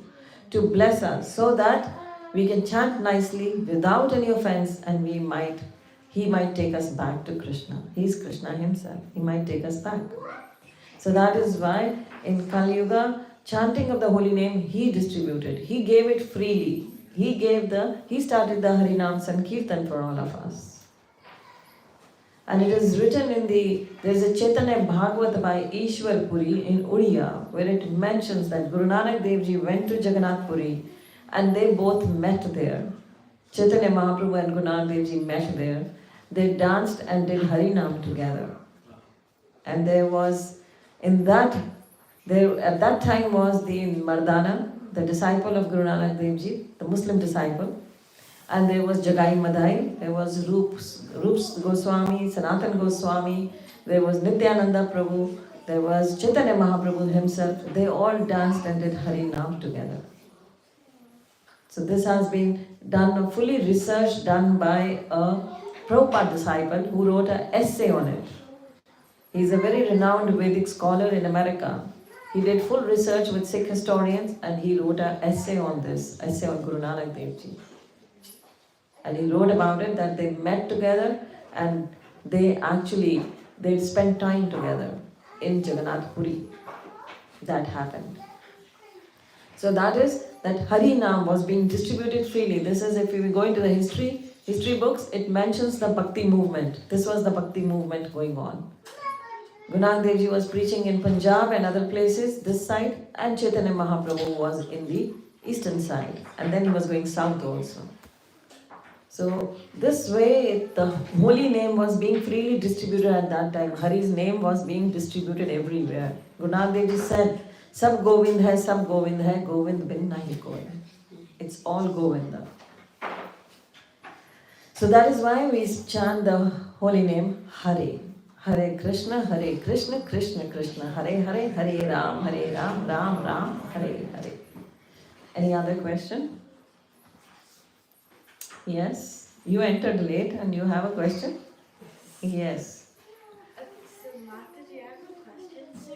to bless us so that we can chant nicely without any offense, and he might take us back to Krishna. He is Krishna himself. He might take us back. So that is why in Kali Yuga, chanting of the holy name, he distributed. He gave it freely. He started the Harinam Sankirtan for all of us. And it is written there is a Chaitanya Bhagavat by Ishwar Puri in Uriya, where it mentions that Guru Nanak Dev Ji went to Jagannath Puri and they both met there. Chaitanya Mahaprabhu and Guru Nanak Dev Ji met there. They danced and did Harinam together. And at that time was the Mardana, the disciple of Guru Nanak Dev Ji, the Muslim disciple. And there was Jagai Madhai, there was Rups Goswami, Sanatan Goswami, there was Nityananda Prabhu, there was Chaitanya Mahaprabhu himself. They all danced and did Harinam together. So this has been done, a fully research done by a Prabhupada disciple who wrote an essay on it. He is a very renowned Vedic scholar in America. He did full research with Sikh historians and he wrote an essay on Guru Nanak Dev Ji. And he wrote about it that they met together and they spent time together in Jagannath Puri. That happened. So that is that Harinam was being distributed freely. This is, if we go into the history books, it mentions the Bhakti movement. This was the Bhakti movement going on. Guru Nanak Dev Ji was preaching in Punjab and other places, this side, and Chaitanya Mahaprabhu was in the eastern side. And then he was going south also. So this way, the holy name was being freely distributed at that time. Hari's name was being distributed everywhere. Guru Nanak Dev Ji said, Sab Govind hai, Govind bin nahi koi. It's all Govinda. So that is why we chant the holy name Hare. Hare Krishna, Krishna Krishna, Hare Hare, Hare Ram, Ram Ram, Hare Hare. Any other question? Yes, you entered late and you have a question? Yes. So, Mataji, I have a question. So,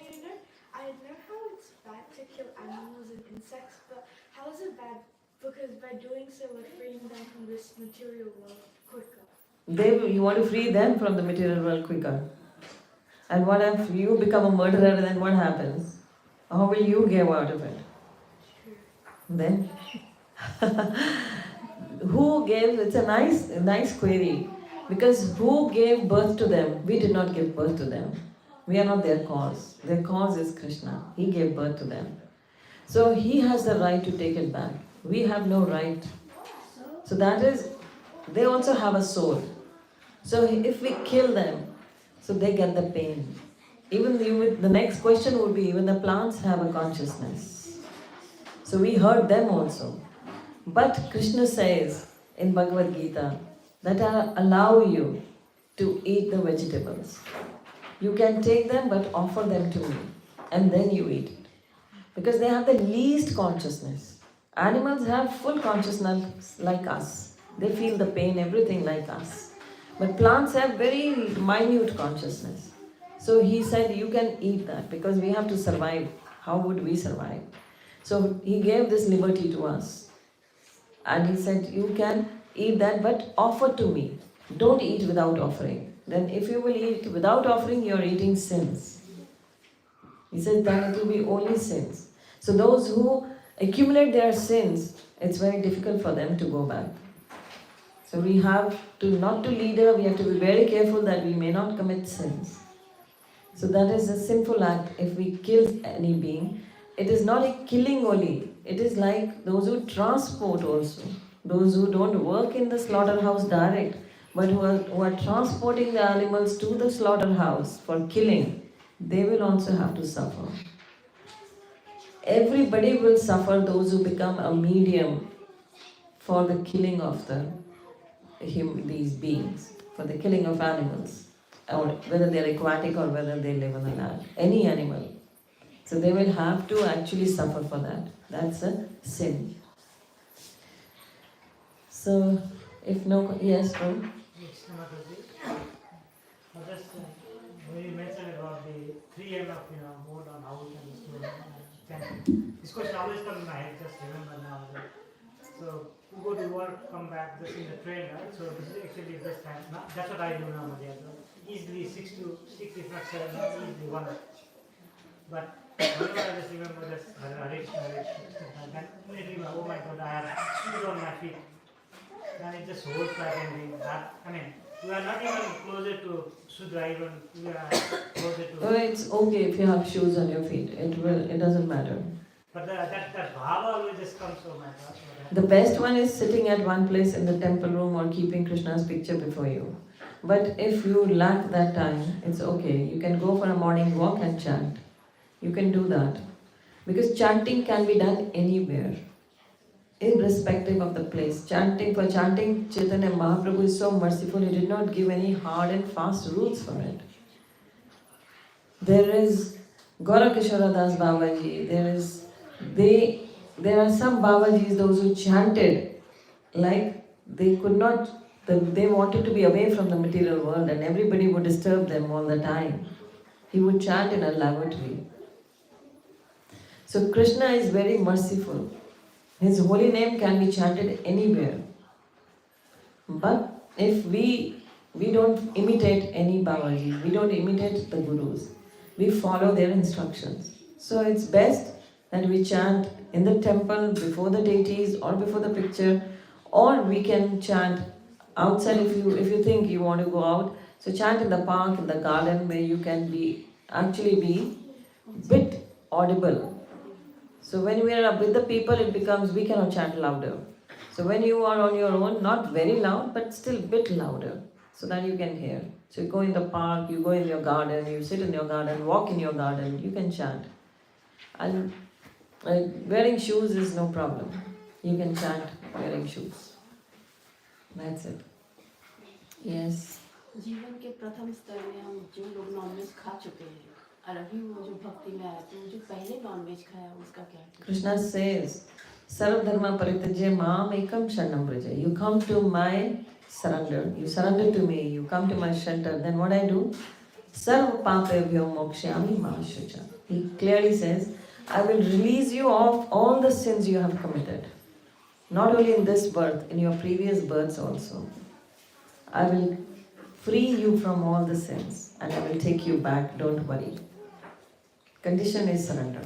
I know how it's bad to kill animals and insects, but how is it bad? Because by doing so, we're freeing them from this material world quicker. You want to free them from the material world quicker. And what if you become a murderer, then what happens? How will you get out of it? Then? Who gave, it's a nice query. Because who gave birth to them? We did not give birth to them. We are not their cause. Their cause is Krishna. He gave birth to them. So he has the right to take it back. We have no right. So that is, they also have a soul. So if we kill them, so they get the pain. The next question would be, even the plants have a consciousness. So we hurt them also. But Krishna says in Bhagavad Gita that I allow you to eat the vegetables. You can take them but offer them to me and then you eat it. Because they have the least consciousness. Animals have full consciousness like us. They feel the pain, everything like us. But plants have very minute consciousness. So he said you can eat that because we have to survive. How would we survive? So he gave this liberty to us. And he said you can eat that but offer to me. Don't eat without offering. Then if you will eat without offering, you are eating sins. He said then it will be only sins. So those who accumulate their sins, it's very difficult for them to go back. So we have to, not to lead her, we have to be very careful that we may not commit sins. So that is a sinful act if we kill any being. It is not a killing only, it is like those who transport also. Those who don't work in the slaughterhouse direct, but who are transporting the animals to the slaughterhouse for killing, they will also have to suffer. Everybody will suffer, those who become a medium for the killing of these beings, for the killing of animals, or whether they're aquatic or whether they live on the land, any animal. So they will have to actually suffer for that. That's a sin. So, if no, yes, no? Yes, Mataji. Just when you mentioned about the 3M of mode on how we can chanting. This question always comes in my head, just remember now. So you go to work, come back, just in the train, right? So this is actually this time. That's what I do now, easily 6 to 6, if not 7, easily 1. But whenever I just remember this Hare Krishna, then immediately, oh my God, I have shoes on my feet. Then it just holds back and we are not even closer to Sudra, even we are closer to. Oh, it's okay if you have shoes on your feet. It doesn't matter. But that bhava always just comes so much. The best one is sitting at one place in the temple room or keeping Krishna's picture before you. But if you lack that time, it's okay. You can go for a morning walk and chant. You can do that. Because chanting can be done anywhere, irrespective of the place. For chanting, Chaitanya Mahaprabhu is so merciful, he did not give any hard and fast rules for it. There is Gaurakishora Das Babaji, there are some Babajis, those who chanted like they could not, they wanted to be away from the material world and everybody would disturb them all the time. He would chant in a lavatory. So Krishna is very merciful. His holy name can be chanted anywhere. But if we don't imitate any Babaji, we don't imitate the Gurus, we follow their instructions. So it's best that we chant in the temple before the deities or before the picture, or we can chant outside if you think you want to go out. So chant in the park, in the garden, where you can actually be bit audible. So when we are with the people, we cannot chant louder. So when you are on your own, not very loud, but still bit louder, so that you can hear. So you go in the park, you go in your garden, you sit in your garden, walk in your garden, you can chant. And wearing shoes is no problem. You can chant wearing shoes. That's it. Yes. जीवन के प्रथम स्तर में हम जो लोग nonveg खा चुके हैं और अभी वो जो भक्ति में आए तो जो पहले नॉनवेज खाया उसका क्या है? Krishna says, Sarva dharma parityaja mam ekam sharanam vraja. You come to my surrender, you surrender to me, you come to my shelter, then what I do? Sarva papebhyo mokshyami ma shucha. He clearly says, I will release you of all the sins you have committed. Not only in this birth, in your previous births also. I will free you from all the sins and I will take you back, don't worry. Condition is surrender.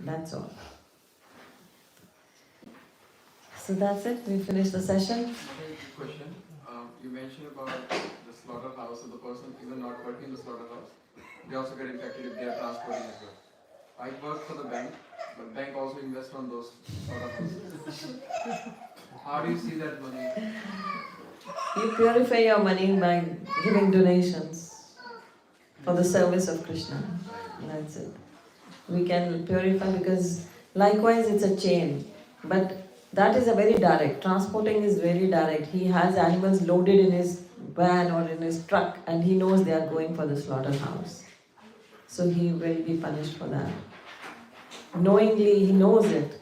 That's all. So that's it, we finished the session. Okay, question. You mentioned about the slaughterhouse, so the person even not working in the slaughterhouse, they also get infected if they are transporting as well. I work for the bank, but bank also invests on those slaughterhouses. How do you see that money? You purify your money by giving donations for the service of Krishna. That's it. We can purify because likewise it's a chain. But that is a very direct. Transporting is very direct. He has animals loaded in his van or in his truck and he knows they are going for the slaughterhouse. So he will be punished for that. Knowingly, he knows it.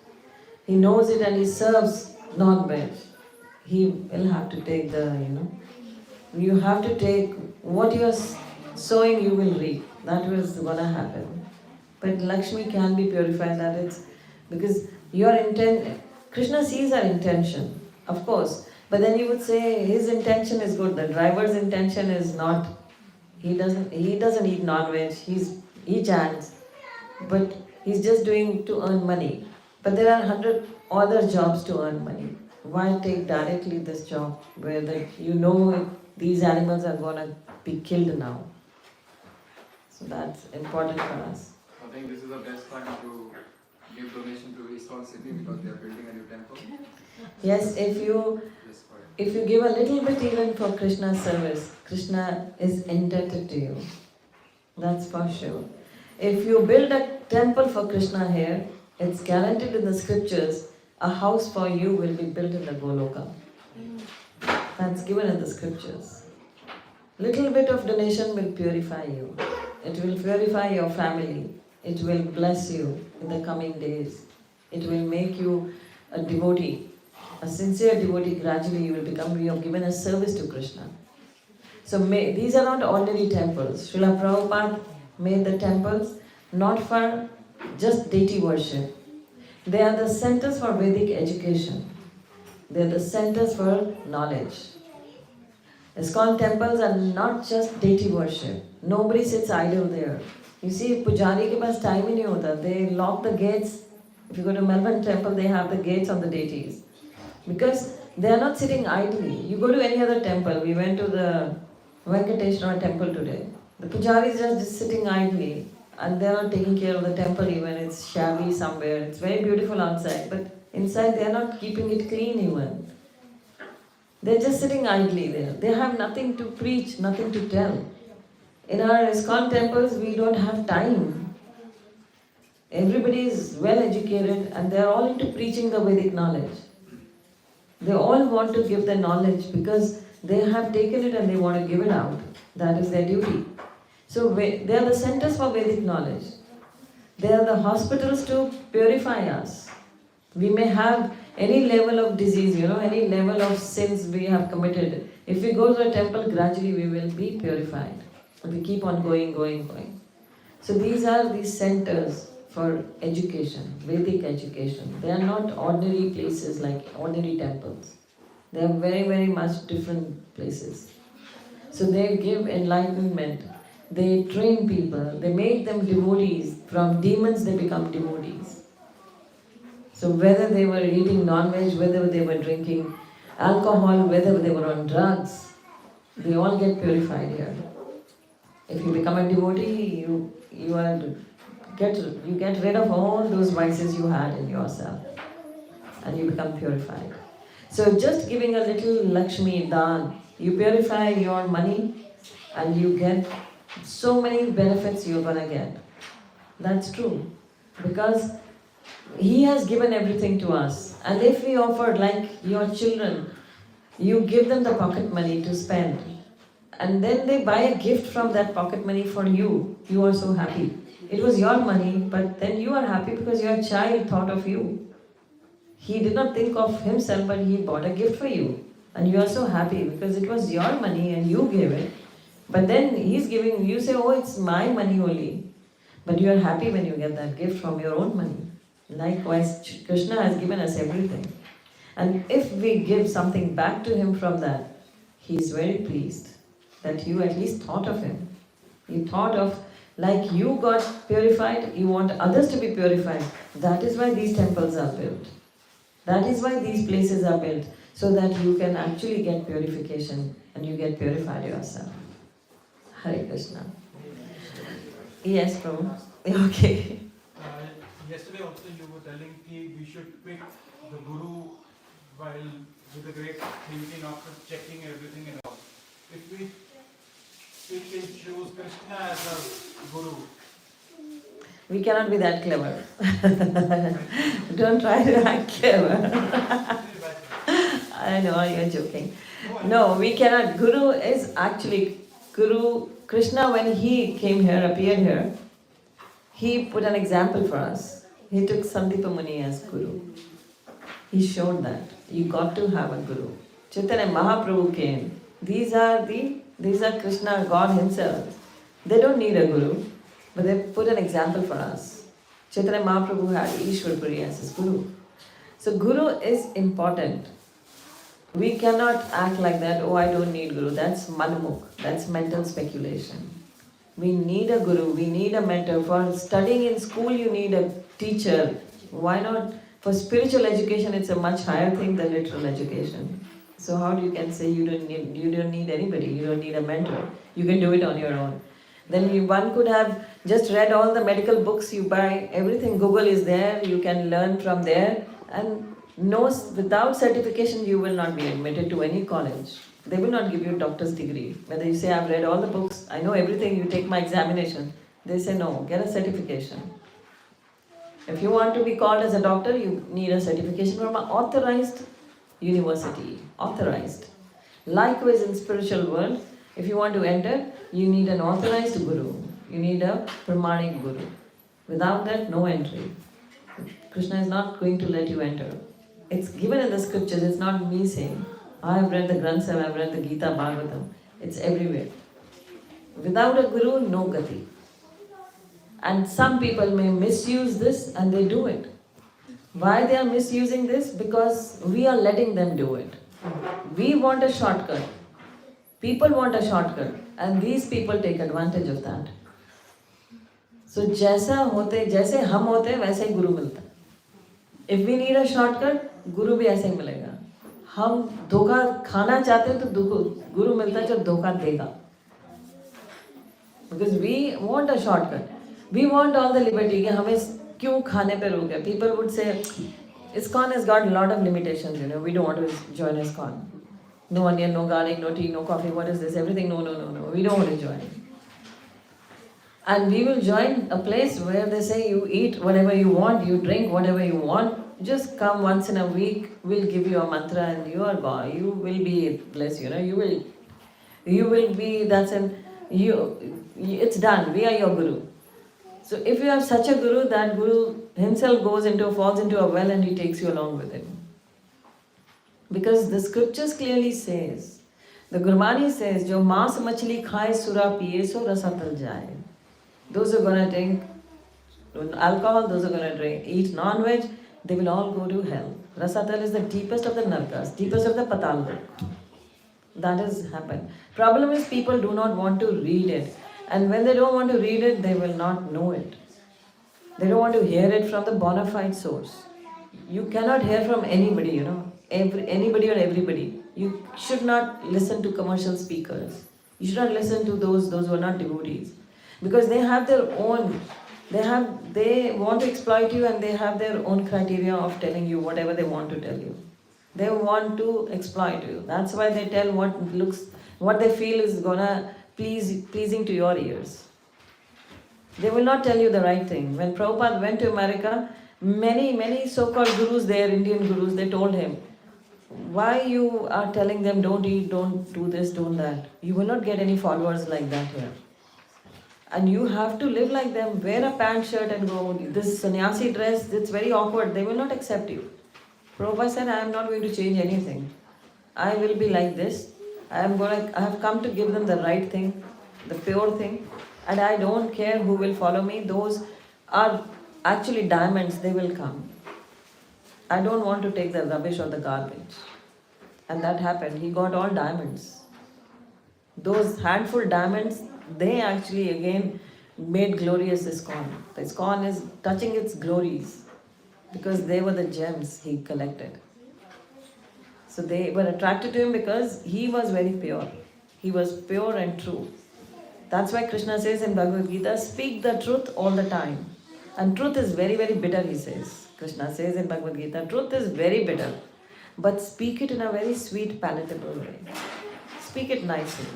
He knows it and he serves non-veg. He will have to take you have to take what you are sowing, you will reap. That was going to happen. But Lakshmi can be purified, that it's because your intent, Krishna sees our intention, of course. But then you would say his intention is good. The driver's intention is not. He doesn't eat non-veg. He chants, but he's just doing to earn money. But there are 100 other jobs to earn money. Why take directly this job where you know these animals are going to be killed now? So that's important for us. I think this is the best time to give donation to ISKCON Sydney because they are building a new temple. Yes, if you give a little bit even for Krishna's service, Krishna is indebted to you. That's for sure. If you build a temple for Krishna here, it's guaranteed in the scriptures, a house for you will be built in the Goloka. That's given in the scriptures. Little bit of donation will purify you. It will purify your family. It will bless you in the coming days. It will make you a devotee, a sincere devotee. Gradually you have given a service to Krishna. So these are not ordinary temples. Srila Prabhupada made the temples not for just deity worship. They are the centers for Vedic education. They are the centers for knowledge. ISKCON temples are not just deity worship. Nobody sits idle there. You see, Pujari ke paas time hi nahi hota. They lock the gates. If you go to Melbourne temple, they have the gates on the deities. Because they are not sitting idly. You go to any other temple. We went to the Venkateshwara temple today. The pujaris are just sitting idly and they are not taking care of the temple even. It's shabby somewhere. It's very beautiful outside, but inside they are not keeping it clean even. They're just sitting idly there. They have nothing to preach, nothing to tell. In our ISKCON temples, we don't have time. Everybody is well educated and they are all into preaching the Vedic knowledge. They all want to give the knowledge because they have taken it and they want to give it out. That is their duty. So they are the centers for Vedic knowledge. They are the hospitals to purify us. We may have any level of disease, any level of sins we have committed. If we go to a temple, gradually we will be purified. We keep on going. So these are the centers for education, Vedic education. They are not ordinary places like ordinary temples. They are very, very much different places. So they give enlightenment. They train people. They make them devotees. From demons they become devotees. So whether they were eating non-veg, whether they were drinking alcohol, whether they were on drugs, they all get purified here. If you become a devotee, you get rid of all those vices you had in yourself and you become purified. So just giving a little Lakshmi Daan, you purify your money and you get so many benefits you're gonna get. That's true. Because He has given everything to us. And if we offer, like your children, you give them the pocket money to spend. And then they buy a gift from that pocket money for you. You are so happy. It was your money, but then you are happy because your child thought of you. He did not think of himself, but he bought a gift for you. And you are so happy because it was your money and you gave it. But then he's giving, you say, oh, it's my money only. But you are happy when you get that gift from your own money. Likewise, Krishna has given us everything. And if we give something back to him from that, he is very pleased that you at least thought of him. You thought of, like you got purified, you want others to be purified. That is why these temples are built. That is why these places are built, so that you can actually get purification and you get purified yourself. Hare Krishna. Yes, Prabhu. Okay. Yesterday also you were telling me we should pick the guru while with a great thinking after checking everything and all. If we pick and choose Krishna as a guru, We cannot be that clever. Don't try to act clever. I know, you're joking. No, we cannot. Guru is actually, Krishna when he came here, appeared here, he put an example for us. He took Sandipa Muni as guru. He showed that. You got to have a guru. Chaitanya Mahaprabhu came. These are Krishna, God himself. They don't need a guru, but they put an example for us. Chaitanya Mahaprabhu had Ishwarpuri as his guru. So guru is important. We cannot act like that, oh, I don't need guru. That's manamuk. That's mental speculation. We need a guru. We need a mentor. For studying in school, you need a teacher. Why not For spiritual education, it's a much higher thing than literal education. So how you can say you don't need anybody, you don't need a mentor, you can do it on your own. Then one could have just read all the medical books you buy, everything, Google is there, you can learn from there, and knows without certification you will not be admitted to any college. They will not give you a doctor's degree. Whether you say I've read all the books, I know everything, you take my examination, they say no, get a certification. If you want to be called as a doctor, you need a certification from an authorized university. Authorized. Likewise in spiritual world, if you want to enter, you need an authorized guru. You need a pramanic guru. Without that, no entry. Krishna is not going to let you enter. It's given in the scriptures, it's not me saying. I have read the Granth, I have read the Gita, Bhagavatam. It's everywhere. Without a guru, no gati. And some people may misuse this and they do it. Why they are misusing this? Because we are letting them do it. We want a shortcut. People want a shortcut. And these people take advantage of that. So जैसे हम होते वैसे ही गुरु मिलता है. If we need a shortcut, गुरु भी ऐसे ही मिलेगा. हम धोखा खाना चाहते हैं तो गुरु मिलता है जो धोखा देगा. Because we want a shortcut. We want all the liberty. कि हमें क्यों खाने पे रोक है? People would say, ISKCON has got a lot of limitations. We don't want to join ISKCON. No onion, no garlic, no tea, no coffee. What is this? Everything. No. We don't want to join. And we will join a place where they say you eat whatever you want, you drink whatever you want. Just come once in a week. We'll give you a mantra, and you are God. You will be blessed. You will be. That's an you. It's done. We are your guru. So if you have such a guru, that guru himself falls into a well and he takes you along with him. Because the scriptures clearly says, the Gurmani says, Jo maas machli khaye sura piye so rasatal jaye. Those who are going to drink alcohol, those who are going to eat non-veg, they will all go to hell. Rasatal is the deepest of the narkas, deepest of the patal. That has happened. Problem is people do not want to read it. And when they don't want to read it, they will not know it. They don't want to hear it from the bona fide source. You cannot hear from anybody, anybody or everybody. You should not listen to commercial speakers. You should not listen to those who are not devotees. Because they have their own, they want to exploit you and they have their own criteria of telling you whatever they want to tell you. They want to exploit you. That's why they tell what they feel is gonna pleasing to your ears. They will not tell you the right thing. When Prabhupada went to America, many so-called gurus there, Indian gurus, they told him, why you are telling them don't eat, don't do this, don't that. You will not get any followers like that here. And you have to live like them, wear a pant shirt and go, this sannyasi dress, it's very awkward, they will not accept you. Prabhupada said, I am not going to change anything. I will be like this. I have come to give them the right thing, the pure thing, and I don't care who will follow me. Those are actually diamonds, they will come. I don't want to take the rubbish or the garbage. And that happened. He got all diamonds. Those handful diamonds, they actually again made glorious ISKCON. The ISKCON is touching its glories because they were the gems he collected. So they were attracted to him because he was very pure. He was pure and true. That's why Krishna says in Bhagavad Gita, speak the truth all the time. And truth is very, very bitter, he says. Krishna says in Bhagavad Gita, truth is very bitter. But speak it in a very sweet, palatable way. Speak it nicely.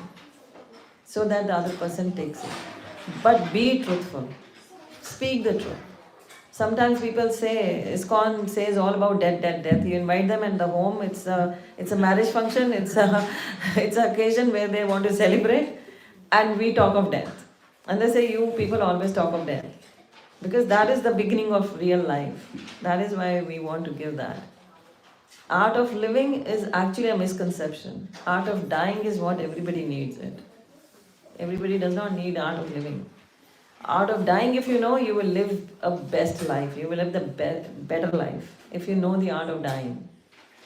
So that the other person takes it. But be truthful. Speak the truth. Sometimes people say, ISKCON says all about death. You invite them in the home, it's a marriage function, it's an occasion where they want to celebrate, and we talk of death. And they say, you people always talk of death. Because that is the beginning of real life. That is why we want to give that. Art of living is actually a misconception. Art of dying is what everybody needs it. Everybody does not need art of living. Art of dying, if you know, you will live a best life. You will live the better life if you know the art of dying.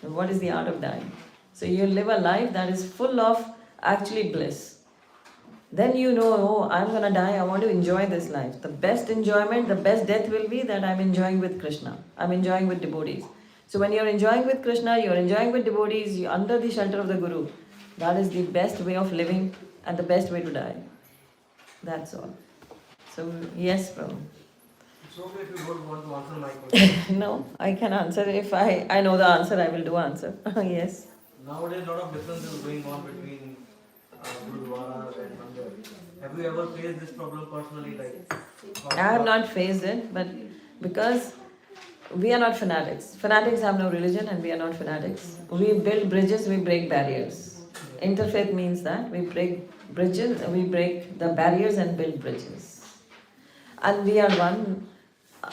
And what is the art of dying? So you live a life that is full of actually bliss. then you know, oh, I'm gonna die, I want to enjoy this life. The best enjoyment, the best death will be that I'm enjoying with Krishna, I'm enjoying with devotees. So when you're enjoying with Krishna, you're enjoying with devotees, you're under the shelter of the Guru. That is the best way of living and the best way to die. That's all. So, yes, Prabhu. It's okay if you don't want to answer my question. No, I can answer. If I know the answer, I will do answer. Yes. Nowadays, a lot of difference is going on between Gurudwara and Mandir. Have you ever faced this problem personally? I have not faced it, but because we are not fanatics. Fanatics have no religion and we are not fanatics. We build bridges, we break barriers. Interfaith means that we break bridges, we break the barriers and build bridges. And we are one.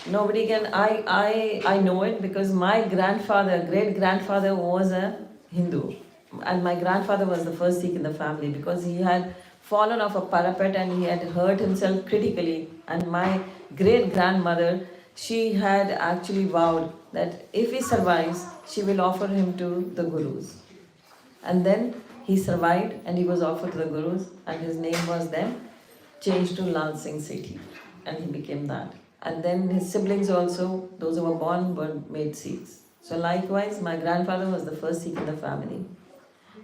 Nobody can, I know it because my grandfather, great grandfather was a Hindu. And my grandfather was the first Sikh in the family because he had fallen off a parapet and he had hurt himself critically. And my great grandmother, she had actually vowed that if he survives, she will offer him to the Gurus. And then he survived and he was offered to the Gurus, and his name was then changed to Lal Singh Sethi, and he became that. And then his siblings also, those who were born, were made Sikhs. So likewise, my grandfather was the first Sikh in the family.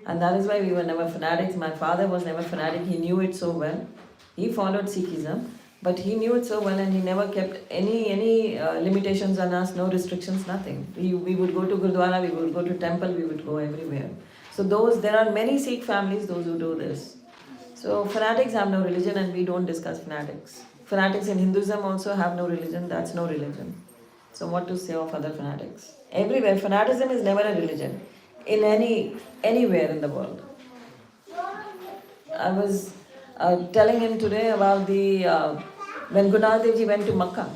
And that is why we were never fanatics. My father was never fanatic, he knew it so well. He followed Sikhism, but he knew it so well and he never kept any limitations on us, no restrictions, nothing. We would go to Gurdwara, we would go to temple, we would go everywhere. So there are many Sikh families, those who do this. So fanatics have no religion and we don't discuss fanatics. Fanatics in Hinduism also have no religion, that's no religion. So what to say of other fanatics? Everywhere, fanaticism is never a religion. In anywhere in the world. I was telling him today about when Guru Nanak Dev Ji went to Makkah.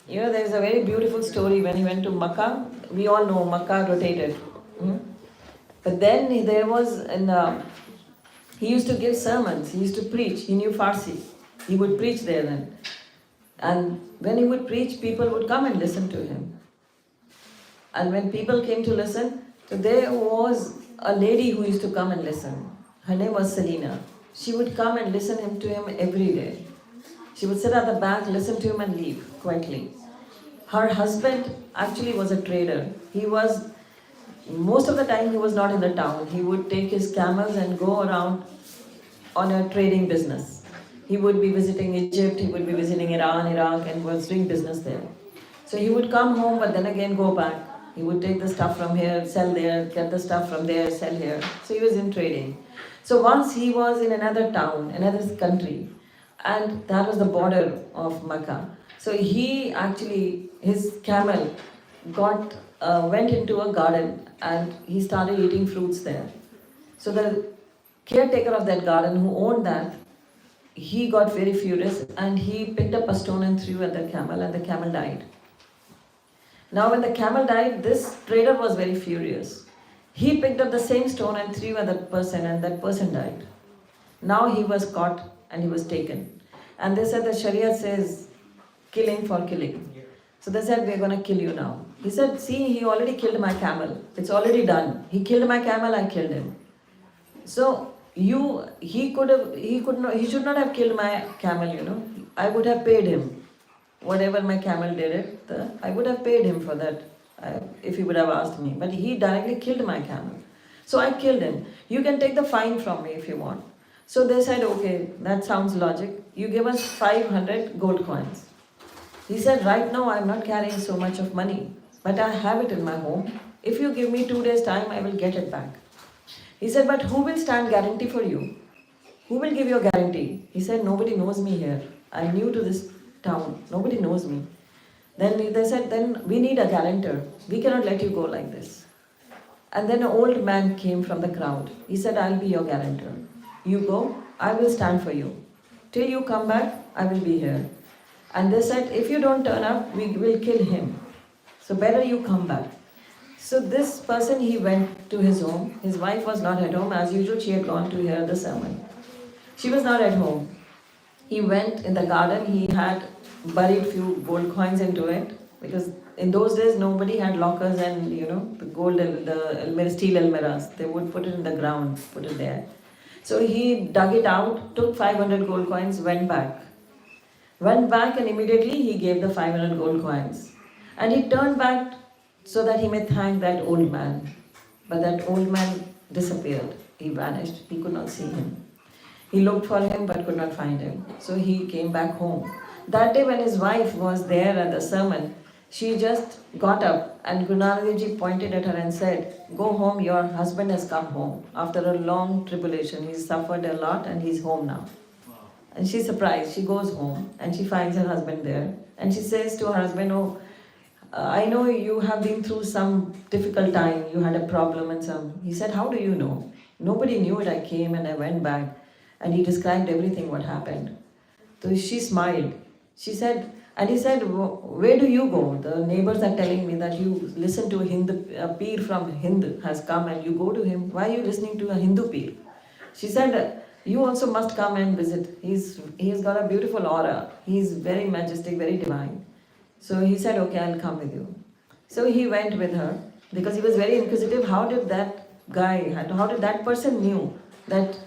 You know, there is a very beautiful story when he went to Makkah. We all know Makkah rotated. But then there was, he used to give sermons, he used to preach, he knew Farsi. He would preach there then. And when he would preach, people would come and listen to him. And when people came to listen, so there was a lady who used to come and listen. Her name was Selina. She would come and listen to him every day. She would sit at the back, listen to him and leave quietly. Her husband actually was a trader. Most of the time he was not in the town. He would take his camels and go around on a trading business. He would be visiting Egypt, he would be visiting Iran, Iraq, and was doing business there. So he would come home but then again go back. He would take the stuff from here, sell there, get the stuff from there, sell here. So he was in trading. So once he was in another town, another country, and that was the border of Makkah. So he actually, his camel went into a garden and he started eating fruits there. So the caretaker of that garden who owned that, he got very furious and he picked up a stone and threw at the camel and the camel died. Now when the camel died, this trader was very furious. He picked up the same stone and threw at that person and that person died. Now he was caught and he was taken. And they said the Sharia says killing for killing. So they said, we're going to kill you now. He said, see, he already killed my camel. It's already done. He killed my camel, I killed him. So he should not have killed my camel, you know. I would have paid him. Whatever my camel did it, I would have paid him for that if he would have asked me. But he directly killed my camel. So I killed him. You can take the fine from me if you want. So they said, okay, that sounds logic. You give us 500 gold coins. He said, right now I'm not carrying so much of money, but I have it in my home. If you give me 2 days time, I will get it back. He said, but who will stand guarantee for you? Who will give you a guarantee? He said, nobody knows me here. I'm new to this town. Nobody knows me. Then they said, then we need a guarantor. We cannot let you go like this. And then an old man came from the crowd. He said, I'll be your guarantor. You go, I will stand for you. Till you come back, I will be here. And they said, if you don't turn up, we will kill him. So better you come back. So this person, he went to his home. His wife was not at home. As usual, she had gone to hear the sermon. She was not at home. He went in the garden. He had buried few gold coins into it. Because in those days, nobody had lockers and, the gold, the steel almiras. They would put it in the ground, put it there. So he dug it out, took 500 gold coins, went back. Went back and immediately he gave the 500 gold coins. And he turned back so that he may thank that old man. But that old man disappeared. He vanished. He could not see him. He looked for him but could not find him. So he came back home. That day when his wife was there at the sermon, she just got up and Guru Nanak Dev Ji pointed at her and said, "Go home, your husband has come home. After a long tribulation, he's suffered a lot and he's home now." And she's surprised. She goes home and she finds her husband there. And she says to her husband, "Oh, I know you have been through some difficult time. You had a problem and some." He said, "How do you know?" "Nobody knew it. I came and I went back." And he described everything what happened. So she smiled. She said, and he said, "Where do you go? The neighbors are telling me that you listen to a Hindu, a Peer from Hind has come and you go to him. Why are you listening to a Hindu Peer?" She said, "You also must come and visit. He's got a beautiful aura. He's very majestic, very divine." So he said, "Okay, I'll come with you." So he went with her because he was very inquisitive. How did that guy, how did that person knew that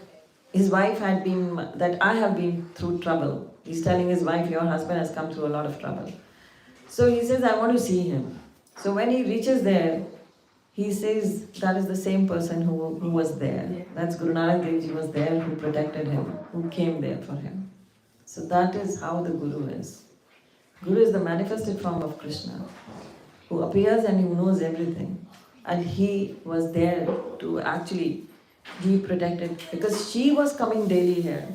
his wife had been, that I have been through trouble? He's telling his wife, "Your husband has come through a lot of trouble." So he says, "I want to see him." So when he reaches there, he says that is the same person who was there. That's Guru Nanak Dev Ji was there, who protected him, who came there for him. So that is how the Guru is. Guru is the manifested form of Krishna, who appears and who knows everything. And he was there to actually be protected because she was coming daily here.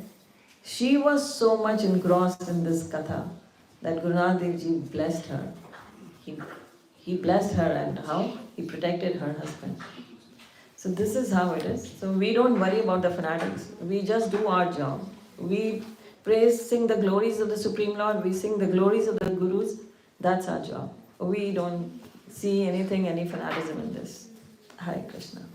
She was so much engrossed in this katha that Guru Nanak Dev Ji blessed her. He blessed her, and how? He protected her husband. So this is how it is. So we don't worry about the fanatics. We just do our job. We praise, sing the glories of the Supreme Lord. We sing the glories of the Gurus. That's our job. We don't see anything, any fanaticism in this. Hare Krishna.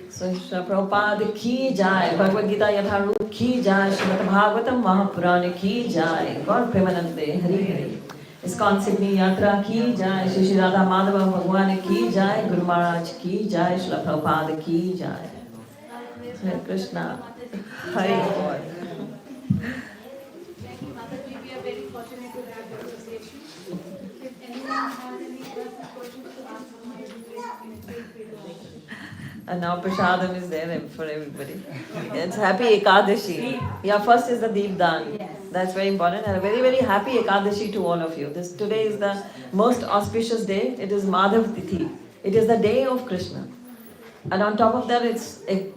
So Srila Prabhupada ki jai, Bhagavad Gita Yatharup ki jai, Srimad Bhagavatam Mahapurana ki jai, Gaur Premanande Hari Hari. ISKCON Sydney Yatra ki jai, Shri Shri Radha Madhava Bhagwan ki jai, Guru Maharaj ki jai, Srila Prabhupada ki jai. Hare Krishna. Hari Bol. Thank you, Mataji. We are very fortunate to have your association. If anyone has any personal questions to ask from my feel free to ask. And now prasadam is there for everybody. It's happy Ekadashi. Yeah, first is the Deepdan. That's very important. And a very, very happy Ekadashi to all of you. Today is the most auspicious day. It is Madhav Tithi. It is the day of Krishna. And on top of that, it's a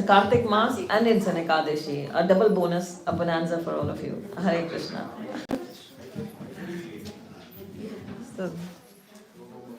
Kartik Mass and it's an Ekadashi. A double bonus, a bonanza for all of you. Hare Krishna. So,